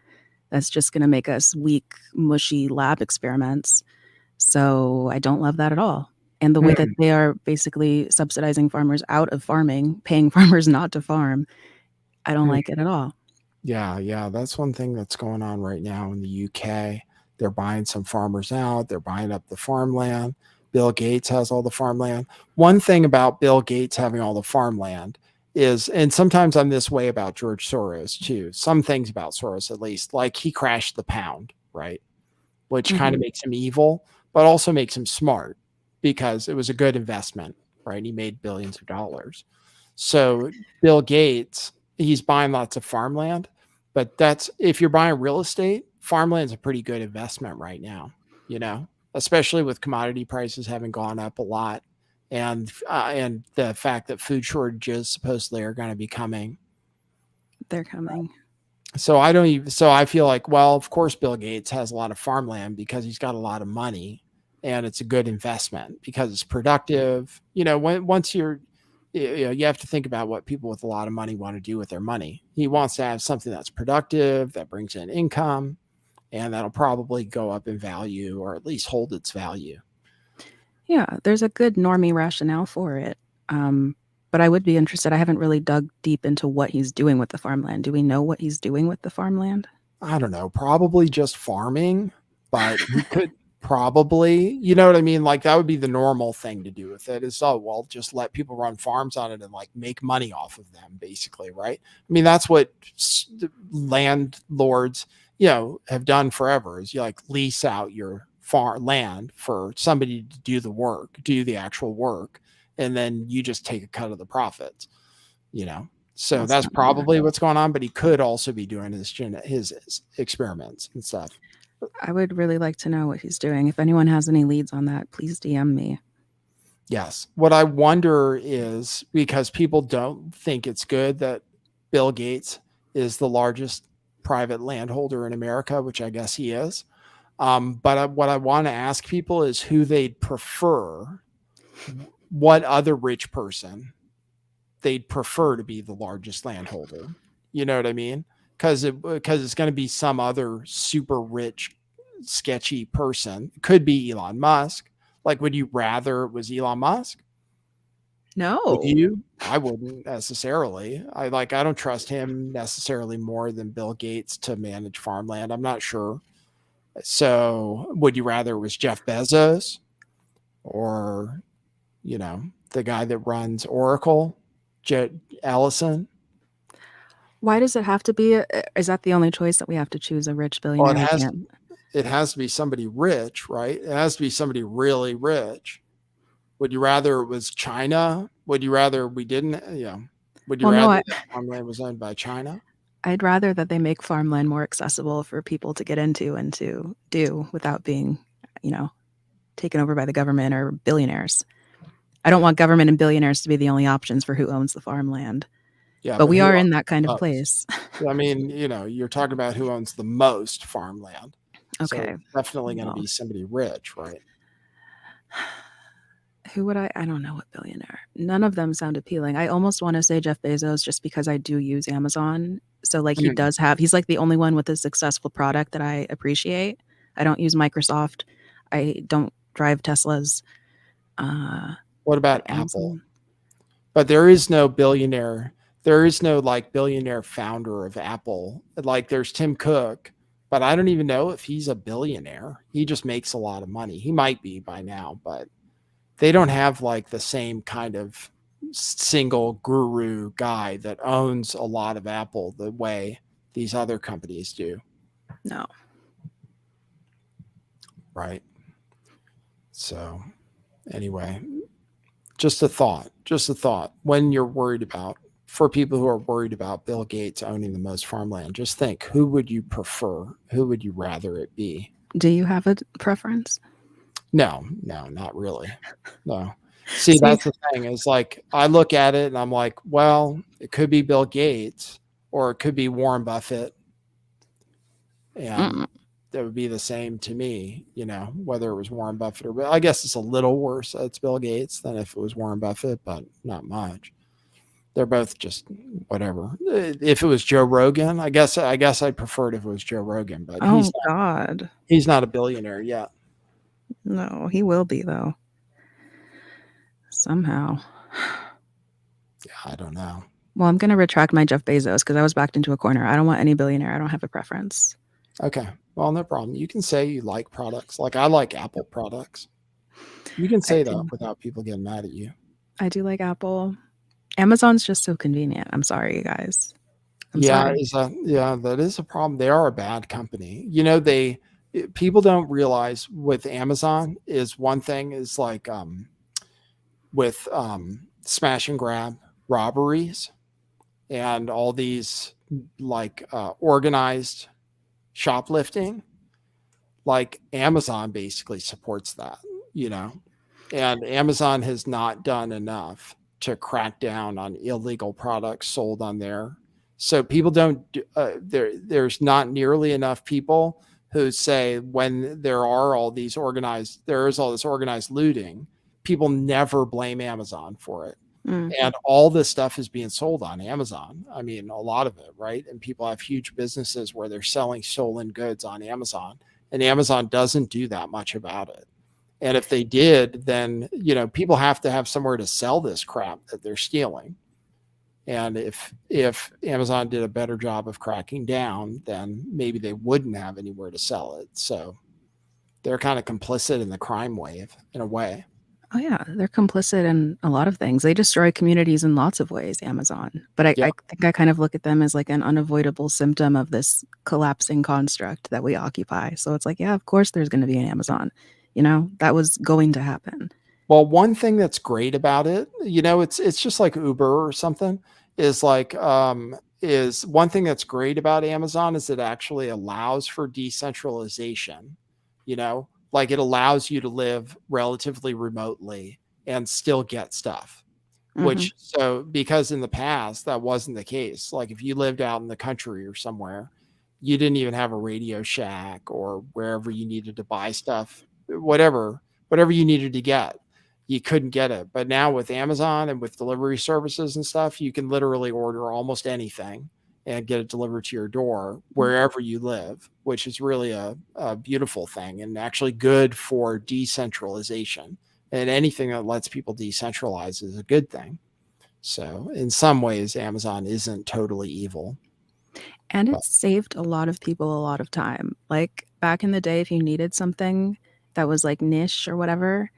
That's just going to make us weak, mushy lab experiments. So I don't love that at all. And the way that they are basically subsidizing farmers out of farming, paying farmers not to farm, I don't like it at all. Yeah. That's one thing that's going on right now in the UK. They're buying some farmers out. They're buying up the farmland. Bill Gates has all the farmland. One thing about Bill Gates having all the farmland is, and sometimes I'm this way about George Soros too. Some things about Soros, at least, like he crashed the pound, right? Which kind of makes him evil, but also makes him smart because it was a good investment, right? He made billions of dollars. So Bill Gates, he's buying lots of farmland, but if you're buying real estate, farmland's a pretty good investment right now, especially with commodity prices having gone up a lot, and the fact that food shortages supposedly are going to be coming. They're coming. So I feel like, well, of course Bill Gates has a lot of farmland because he's got a lot of money, and it's a good investment because it's productive. Once you have to think about what people with a lot of money want to do with their money. He wants to have something that's productive, that brings in income, and that'll probably go up in value, or at least hold its value. Yeah, there's a good normie rationale for it. But I would be interested. I haven't really dug deep into what he's doing with the farmland. Do we know what he's doing with the farmland? I don't know, probably just farming, but he could probably, you know what I mean? Like that would be the normal thing to do with it is, just let people run farms on it and like make money off of them, basically, right? I mean, that's what landlords, have done forever is you like lease out your land for somebody to do the actual work. And then you just take a cut of the profits, So that's probably what's going on, but he could also be doing his experiments and stuff. I would really like to know what he's doing. If anyone has any leads on that, please DM me. Yes. What I wonder is, because people don't think it's good that Bill Gates is the largest private landholder in America, which I guess he is. But what I want to ask people is who they'd prefer, what other rich person they'd prefer to be the largest landholder. You know what I mean? Because it's going to be some other super rich, sketchy person. It could be Elon Musk. Like, would you rather it was Elon Musk? No. Would you? I wouldn't necessarily. I don't trust him necessarily more than Bill Gates to manage farmland. I'm not sure. So would you rather it was Jeff Bezos or, the guy that runs Oracle, Ellison? Why does it have to be? Is that the only choice that we have to choose a rich billionaire? Well, it has to be somebody rich, right? It has to be somebody really rich. Would you rather it was China? Would you rather we didn't? Yeah. Would you Well, no, rather that farmland was owned by China? I'd rather that they make farmland more accessible for people to get into and to do without being, taken over by the government or billionaires. I don't want government and billionaires to be the only options for who owns the farmland. Yeah, But but we who are owns in that kind the of most? place. I mean, you're talking about who owns the most farmland. So Okay. it's definitely going to Well, be somebody rich, right? who would I don't know what billionaire. None of them sound appealing. I almost want to say Jeff Bezos just because I do use Amazon. So like he's like the only one with a successful product that I appreciate. I don't use Microsoft. I don't drive Teslas. What about But Apple? Amazon. But there is no billionaire. There is no like billionaire founder of Apple. Like there's Tim Cook, but I don't even know if he's a billionaire. He just makes a lot of money. He might be by now, but they don't have like the same kind of single guru guy that owns a lot of Apple the way these other companies do. No. Right. So anyway, just a thought. When you're worried about, for people who are worried about Bill Gates owning the most farmland, just think, who would you prefer? Who would you rather it be? Do you have a preference? No, not really. No. See, that's the thing is like, I look at it and I'm like, well, it could be Bill Gates or it could be Warren Buffett. And that would be the same to me, whether it was Warren Buffett or, I guess it's a little worse. It's Bill Gates than if it was Warren Buffett, but not much. They're both just whatever. If it was Joe Rogan, I guess I'd prefer it if it was Joe Rogan, but he's not a billionaire yet. No, he will be though. Somehow. Yeah, I don't know. Well, I'm going to retract my Jeff Bezos because I was backed into a corner. I don't want any billionaire. I don't have a preference. Okay. Well, no problem. You can say you like products. Like I like Apple products. You can say that without people getting mad at you. I do like Apple. Amazon's just so convenient. I'm sorry, you guys. That is a problem. They are a bad company. People don't realize with Amazon is one thing is like with smash and grab robberies and all these like organized shoplifting, like Amazon basically supports that, and Amazon has not done enough to crack down on illegal products sold on there. So people don't, there's not nearly enough people who say when there is all this organized looting, people never blame Amazon for it. And all this stuff is being sold on Amazon. I mean, a lot of it, right? And people have huge businesses where they're selling stolen goods on Amazon, and Amazon doesn't do that much about it. And if they did, then, people have to have somewhere to sell this crap that they're stealing. And if Amazon did a better job of cracking down, then maybe they wouldn't have anywhere to sell it. So they're kind of complicit in the crime wave in a way. Oh, yeah. They're complicit in a lot of things. They destroy communities in lots of ways, Amazon. But I think I kind of look at them as like an unavoidable symptom of this collapsing construct that we occupy. So it's like, yeah, of course there's going to be an Amazon. That was going to happen. Well, one thing that's great about it, it's just like Uber or something, is like is one thing that's great about Amazon is it actually allows for decentralization, like it allows you to live relatively remotely and still get stuff, which because in the past that wasn't the case. Like if you lived out in the country or somewhere, you didn't even have a Radio Shack or wherever you needed to buy stuff, whatever you needed to get, you couldn't get it. But now with Amazon and with delivery services and stuff, you can literally order almost anything and get it delivered to your door wherever you live, which is really a beautiful thing and actually good for decentralization. And anything that lets people decentralize is a good thing. So in some ways, Amazon isn't totally evil. And it saved a lot of people a lot of time. Like back in the day, if you needed something that was like niche or whatever,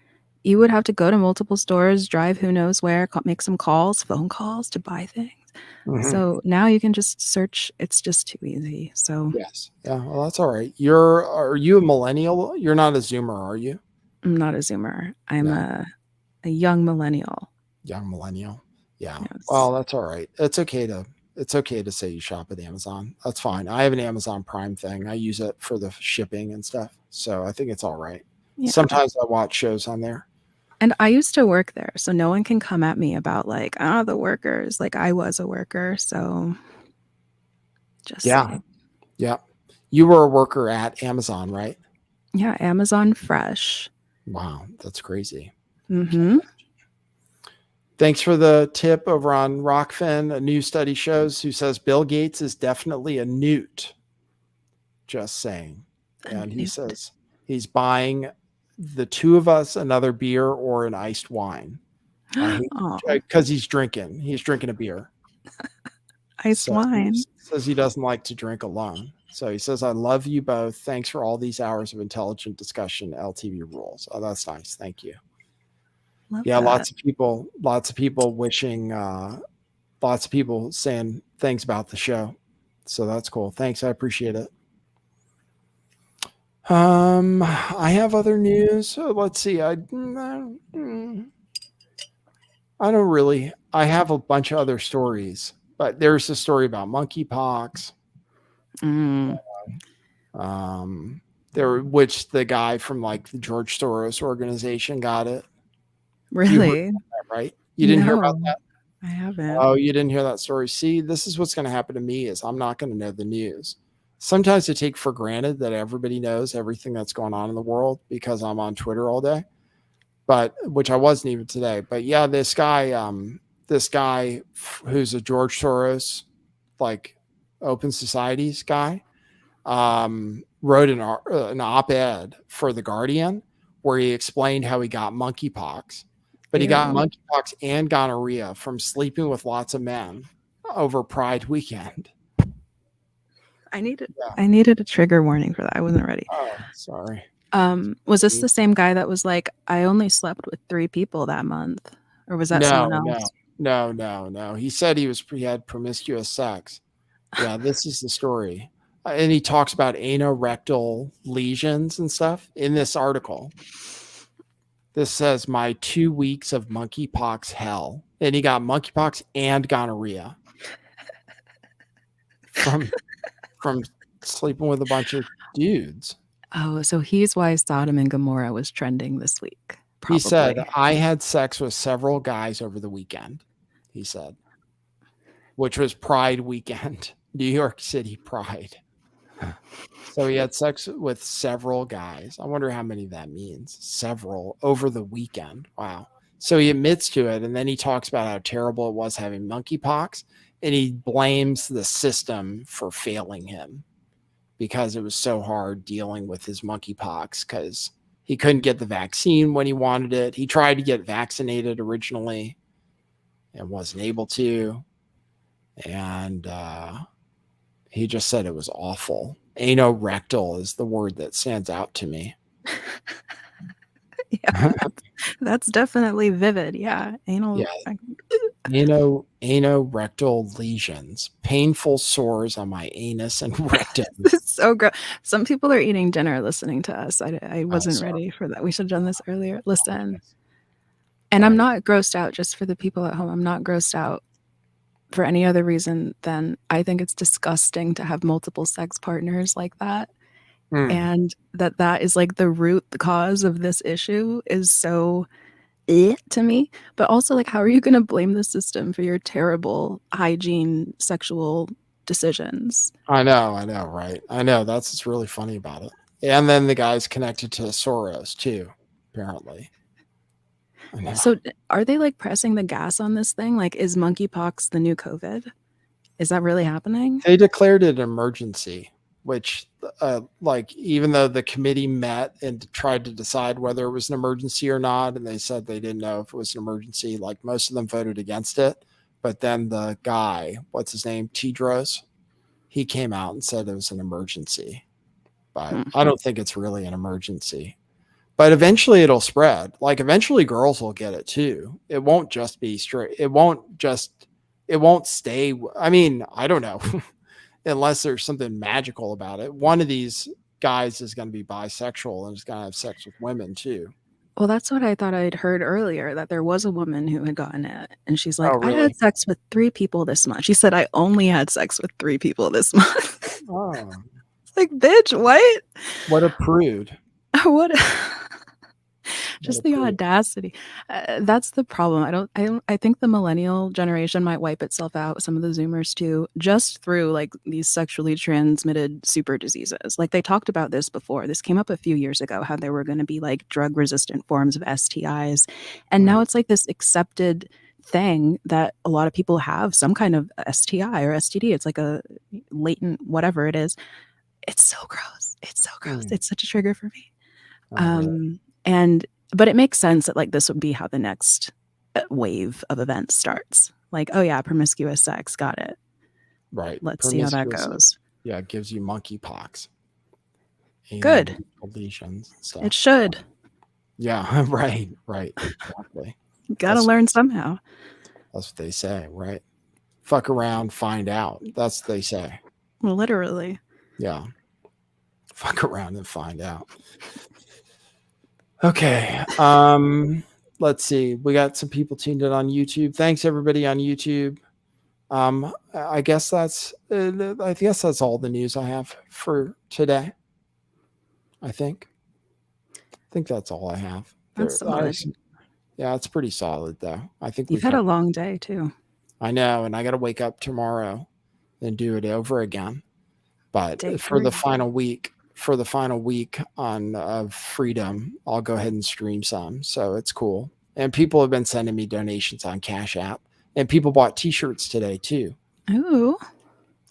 you would have to go to multiple stores, drive who knows where, make some phone calls to buy things. So now you can just search. It's just too easy. So yes. Yeah. Well, that's all right. Are you a millennial? You're not a Zoomer, are you? I'm not a Zoomer. I'm a young millennial. Young millennial. Yeah. Yes. Well, that's all right. It's okay to say you shop at Amazon. That's fine. I have an Amazon Prime thing. I use it for the shipping and stuff. So I think it's all right. Yeah. Sometimes I watch shows on there. And I used to work there, so no one can come at me about like, the workers. Like I was a worker, so just Yeah. saying. Yeah. You were a worker at Amazon, right? Yeah, Amazon Fresh. Wow. That's crazy. Mm-hmm. Thanks for the tip over on Rockfin. A new study shows who says Bill Gates is definitely a newt. Just saying. And he says he's buying the two of us another beer or an iced wine. Because he's drinking. He's drinking a beer. Iced wine. He says he doesn't like to drink alone. So he says, I love you both. Thanks for all these hours of intelligent discussion. LTV rules. Oh, that's nice. Thank you. Love Yeah, that. lots of people wishing, lots of people saying things about the show. So that's cool. Thanks. I appreciate it. I have other news. So let's see. I don't really. I have a bunch of other stories, but there's a story about monkeypox. Which the guy from like the George Soros organization got it. Really? Right? You didn't hear about that? I haven't. Oh, you didn't hear that story. See, this is what's going to happen to me is I'm not going to know the news. Sometimes I take for granted that everybody knows everything that's going on in the world because I'm on Twitter all day, but which I wasn't even today. But yeah, this guy who's a George Soros, like open societies guy, wrote an op-ed for The Guardian where he explained how he got monkeypox, but he got monkeypox and gonorrhea from sleeping with lots of men over Pride weekend. I needed a trigger warning for that. I wasn't ready. Oh, sorry. Was this the same guy that was like, I only slept with 3 people that month? Or was that someone else? No. He said he had promiscuous sex. Yeah, this is the story. And he talks about anorectal lesions and stuff in this article. This says my 2 weeks of monkeypox hell. And he got monkeypox and gonorrhea from sleeping with a bunch of dudes. Oh, so he's why Sodom and Gomorrah was trending this week. Probably. He said, I had sex with several guys over the weekend, he said, which was Pride weekend, New York City Pride. So he had sex with several guys. I wonder how many that means. Several over the weekend. Wow. So he admits to it, and then he talks about how terrible it was having monkeypox, and he blames the system for failing him because it was so hard dealing with his monkeypox because he couldn't get the vaccine when he wanted it. He tried to get vaccinated originally and wasn't able to. And he just said it was awful. Anorectal is the word that stands out to me. Yeah, that's definitely vivid. Yeah. Anorectal lesions, painful sores on my anus and rectum. So gross. Some people are eating dinner listening to us. I wasn't ready for that. We should have done this earlier. Listen. And I'm not grossed out, just for the people at home. I'm not grossed out for any other reason than I think it's disgusting to have multiple sex partners like that. And that is like the root cause of this issue is so to me. But also, like, how are you going to blame the system for your terrible hygiene sexual decisions? I know, right? I know. That's what's really funny about it. And then the guy's connected to Soros too, apparently. So are they like pressing the gas on this thing? Like, is monkeypox the new COVID? Is that really happening? They declared it an emergency, which even though the committee met and tried to decide whether it was an emergency or not, and they said they didn't know if it was an emergency, like most of them voted against it. But then the guy, what's his name? Tedros, he came out and said it was an emergency. But I don't think it's really an emergency. But eventually it'll spread. Like eventually girls will get it too. It won't just be straight. It won't stay. I mean, I don't know. Unless there's something magical about it. One of these guys is going to be bisexual and is going to have sex with women too. Well, that's what I thought I'd heard earlier, that there was a woman who had gotten it. And she's like, Oh, I really? had sex with 3 people this month. She said, I only had sex with 3 people this month. Oh, It's like, bitch, what? what a prude. What? What Just a the prude. audacity. That's the problem. I think the millennial generation might wipe itself out, some of the Zoomers too, just through like these sexually transmitted super diseases. Like they talked about this before. This came up a few years ago, how there were going to be like drug resistant forms of STIs. And now Right. it's like this accepted thing that a lot of people have some kind of STI or STD. It's like a latent whatever it is. It's so gross. It's so gross. It's such a trigger for me. Oh, really? And but it makes sense that like this would be how the next wave of events starts. Like, oh yeah, promiscuous sex, got it. Right. Let's see how that Promiscuous. goes. Yeah, it gives you monkeypox. Good. Lesions and stuff. It should. Yeah, right. Exactly. Gotta learn somehow. That's what they say, right? Fuck around, find out. That's what they say. Well, literally. Yeah. Fuck around and find out. Okay. Let's see. We got some people tuned in on YouTube. Thanks everybody on YouTube. I guess that's all the news I have for today. I think that's all I have. That's solid. Yeah, it's pretty solid though. I think You've had a long day too. I know, and I got to wake up tomorrow and do it over again. But Day for the 3. final week on of freedom, I'll go ahead and stream some. So it's cool. And people have been sending me donations on Cash App, and people bought T-shirts today too. Ooh.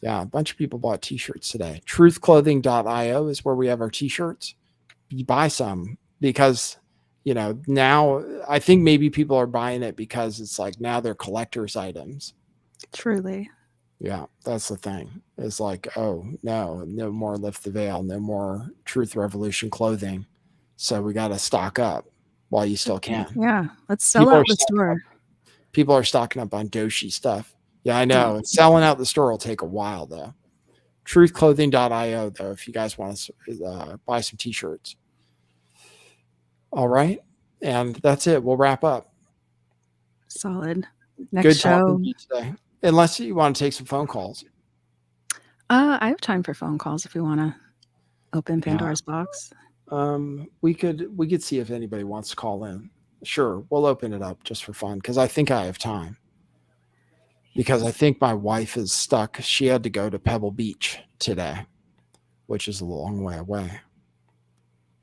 Yeah, a bunch of people bought T-shirts today. Truthclothing.io is where we have our T-shirts. You buy some because, you know, now I think maybe people are buying it because it's like now they're collector's items. Truly. Yeah, that's the thing. It's like, oh, no more Lift the Veil, no more Truth Revolution clothing. So we got to stock up while you still can. Yeah, let's sell out the store. People are stocking up on Doshi stuff. Yeah, I know. And selling out the store will take a while, though. Truthclothing.io, though, if you guys want to buy some T-shirts. All right. And that's it. We'll wrap up. Solid. Next Good show. talking to you today. Unless you want to take some phone calls. I have time for phone calls if we want to open Pandora's box. We could see if anybody wants to call in. Sure, we'll open it up just for fun because I think I have time. Because I think my wife is stuck. She had to go to Pebble Beach today, which is a long way away.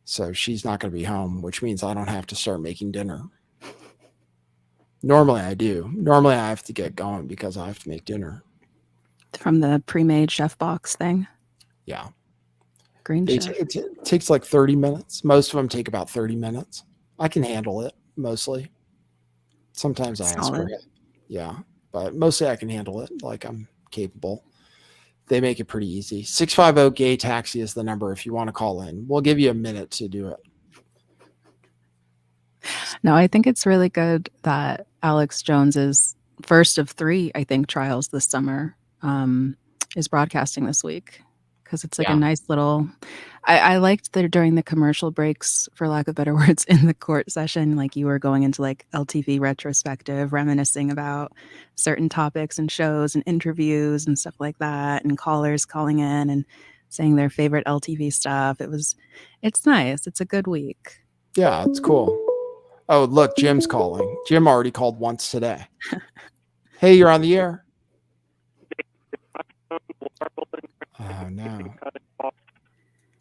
So she's not going to be home, which means I don't have to start making dinner. Normally I do. Normally I have to get going because I have to make dinner. From the pre-made chef box thing? Yeah. Green chef. It takes like 30 minutes. Most of them take about 30 minutes. I can handle it mostly. Sometimes I ask for it. Yeah. But mostly I can handle it. Like I'm capable. They make it pretty easy. 650-GAY-TAXI is the number if you want to call in. We'll give you a minute to do it. No, I think it's really good that Alex Jones's first of 3, I think, trials this summer is broadcasting this week because it's like a nice little. I liked that during the commercial breaks, for lack of better words, in the court session, like you were going into like LTV retrospective, reminiscing about certain topics and shows and interviews and stuff like that, and callers calling in and saying their favorite LTV stuff. It's nice. It's a good week. Yeah, it's cool. Oh, look, Jim's calling. Jim already called once today. Hey, you're on the air. Oh, no.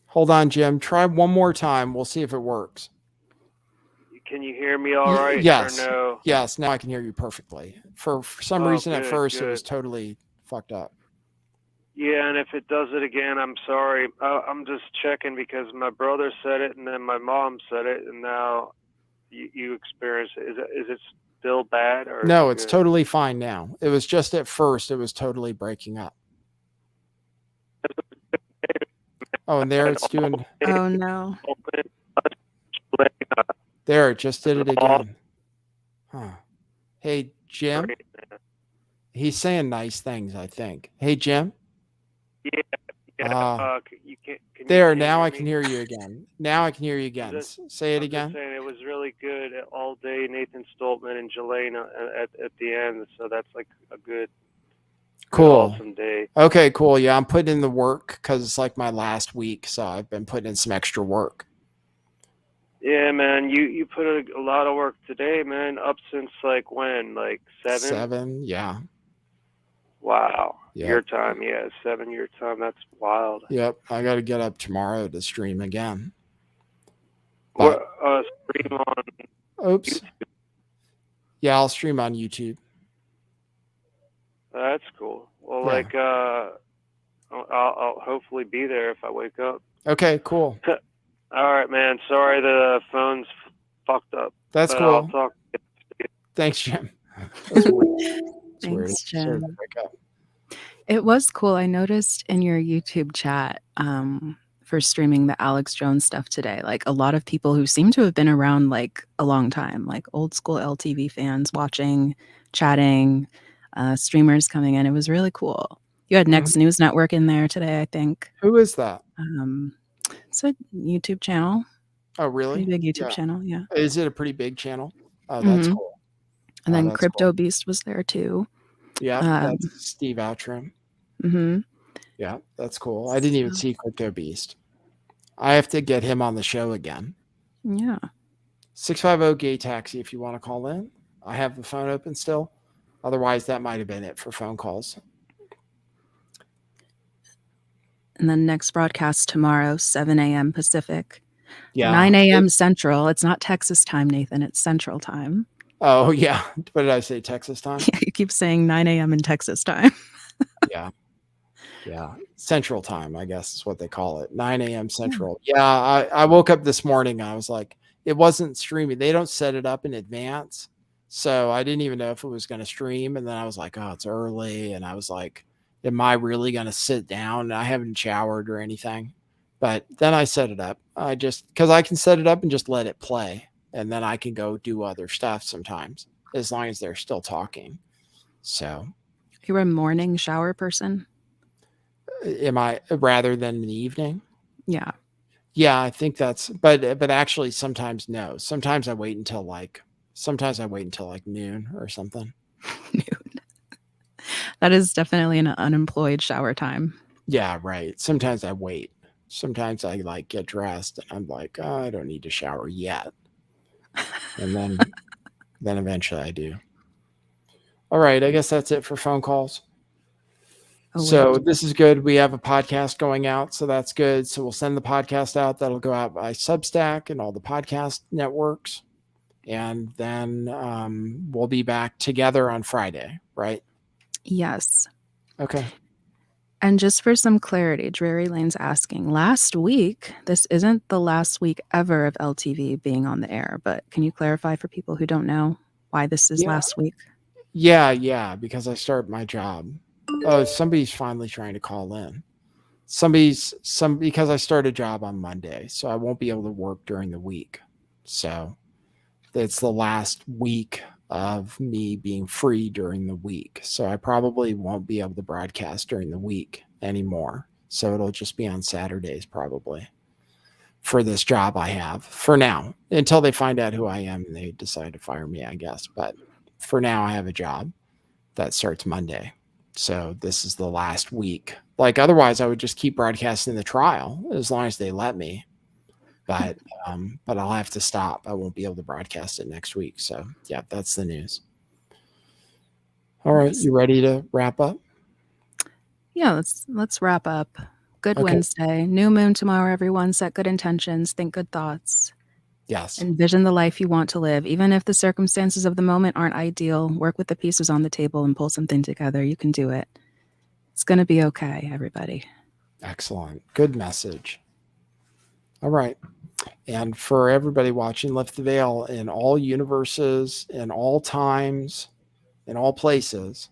Hold on, Jim. Try one more time. We'll see if it works. Can you hear me all right? Yes. Or no? Yes, now I can hear you perfectly. For some reason at first it was totally fucked up. Yeah, and if it does it again, I'm sorry. I'm just checking because my brother said it and then my mom said it, and now you experience it. Is it still bad? Or no, it's totally fine now. It was just at first it was totally breaking up. Oh, and there it's doing. Oh, no. There, it just did it again. Huh. Hey, Jim. He's saying nice things, I think. Hey, Jim. Yeah. Can There, can't now hear I me? can hear you again. Now I can hear you again. Say it I'm just again. saying it was really good all day. Nathan Stoltman and Jelaine at the end, so that's like a good, Cool. awesome day. Okay, cool. Yeah, I'm putting in the work because it's like my last week, so I've been putting in some extra work. Yeah, man, you put a lot of work today, man. Up since like when, like 7? 7, yeah. Wow, Yep. your time, yeah, 7 your time. That's wild. Yep, I got to get up tomorrow to stream again. But, What stream on oops. YouTube? Yeah, I'll stream on YouTube. That's cool. Well, Yeah. like I'll hopefully be there if I wake up. Okay, cool. All right, man. Sorry the phone's fucked up. That's but cool. I'll talk. Thanks, Jim. That's weird. That's weird. Thanks, Sorry to Jim. wake up. It was cool. I noticed in your YouTube chat for streaming the Alex Jones stuff today, like a lot of people who seem to have been around like a long time, like old school LTV fans watching, chatting, streamers coming in. It was really cool. You had Next News Network in there today, I think. Who is that? It's a YouTube channel. Oh, really? Pretty big YouTube channel, yeah. Is it a pretty big channel? Oh, that's cool. And then Crypto cool. Beast was there too. Yeah, that's Steve Outram. Yeah, that's cool. I didn't even see Crypto Beast. I have to get him on the show again. Yeah. 650 Gay Taxi if you want to call in. I have the phone open still. Otherwise, that might have been it for phone calls. And then next broadcast tomorrow, 7 a.m. Pacific. Yeah. 9 a.m. Central. It's not Texas time, Nathan. It's Central time. Oh, yeah. What did I say? Texas time? Yeah, you keep saying 9 a.m. in Texas time. Yeah. Yeah. Central time, I guess is what they call it. 9 a.m. Central. Yeah. I woke up this morning. I was like, it wasn't streaming. They don't set it up in advance. So I didn't even know if it was going to stream. And then I was like, oh, it's early. And I was like, am I really going to sit down? And I haven't showered or anything. But then I set it up. Because I can set it up and just let it play. And then I can go do other stuff sometimes, as long as they're still talking. So. You're a morning shower person? Am I, rather than in the evening? Yeah. Yeah, I think that's, but actually sometimes no. Sometimes I wait until like noon or something. Noon. That is definitely an unemployed shower time. Yeah, right. Sometimes I wait. Sometimes I like get dressed and I'm like, oh, I don't need to shower yet. And then eventually I do. All right, I guess that's it for phone calls. So this is good. We have a podcast going out, so that's good. So we'll send the podcast out. That'll go out by Substack and all the podcast networks. And then we'll be back together on Friday, right? Yes. Okay. And just for some clarity, Dreary Lane's asking, last week, this isn't the last week ever of LTV being on the air, but can you clarify for people who don't know why this is last week? Yeah, because I start my job. Oh, somebody's finally trying to call in. Because I start a job on Monday, so I won't be able to work during the week. So it's the last week of me being free during the week. So I probably won't be able to broadcast during the week anymore. So it'll just be on Saturdays probably for this job I have for now, until they find out who I am and they decide to fire me, I guess. But for now, I have a job that starts Monday. So this is the last week. Like otherwise I would just keep broadcasting the trial as long as they let me. But I'll have to stop. I won't be able to broadcast it next week. So yeah, that's the news. All right, you ready to wrap up? Yeah, let's wrap up. Good Wednesday. New moon tomorrow, everyone. Set good intentions, think good thoughts. Yes. Envision the life you want to live. Even if the circumstances of the moment aren't ideal, work with the pieces on the table and pull something together. You can do it. It's going to be okay, everybody. Excellent. Good message. All right. And for everybody watching, lift the veil in all universes, in all times, in all places.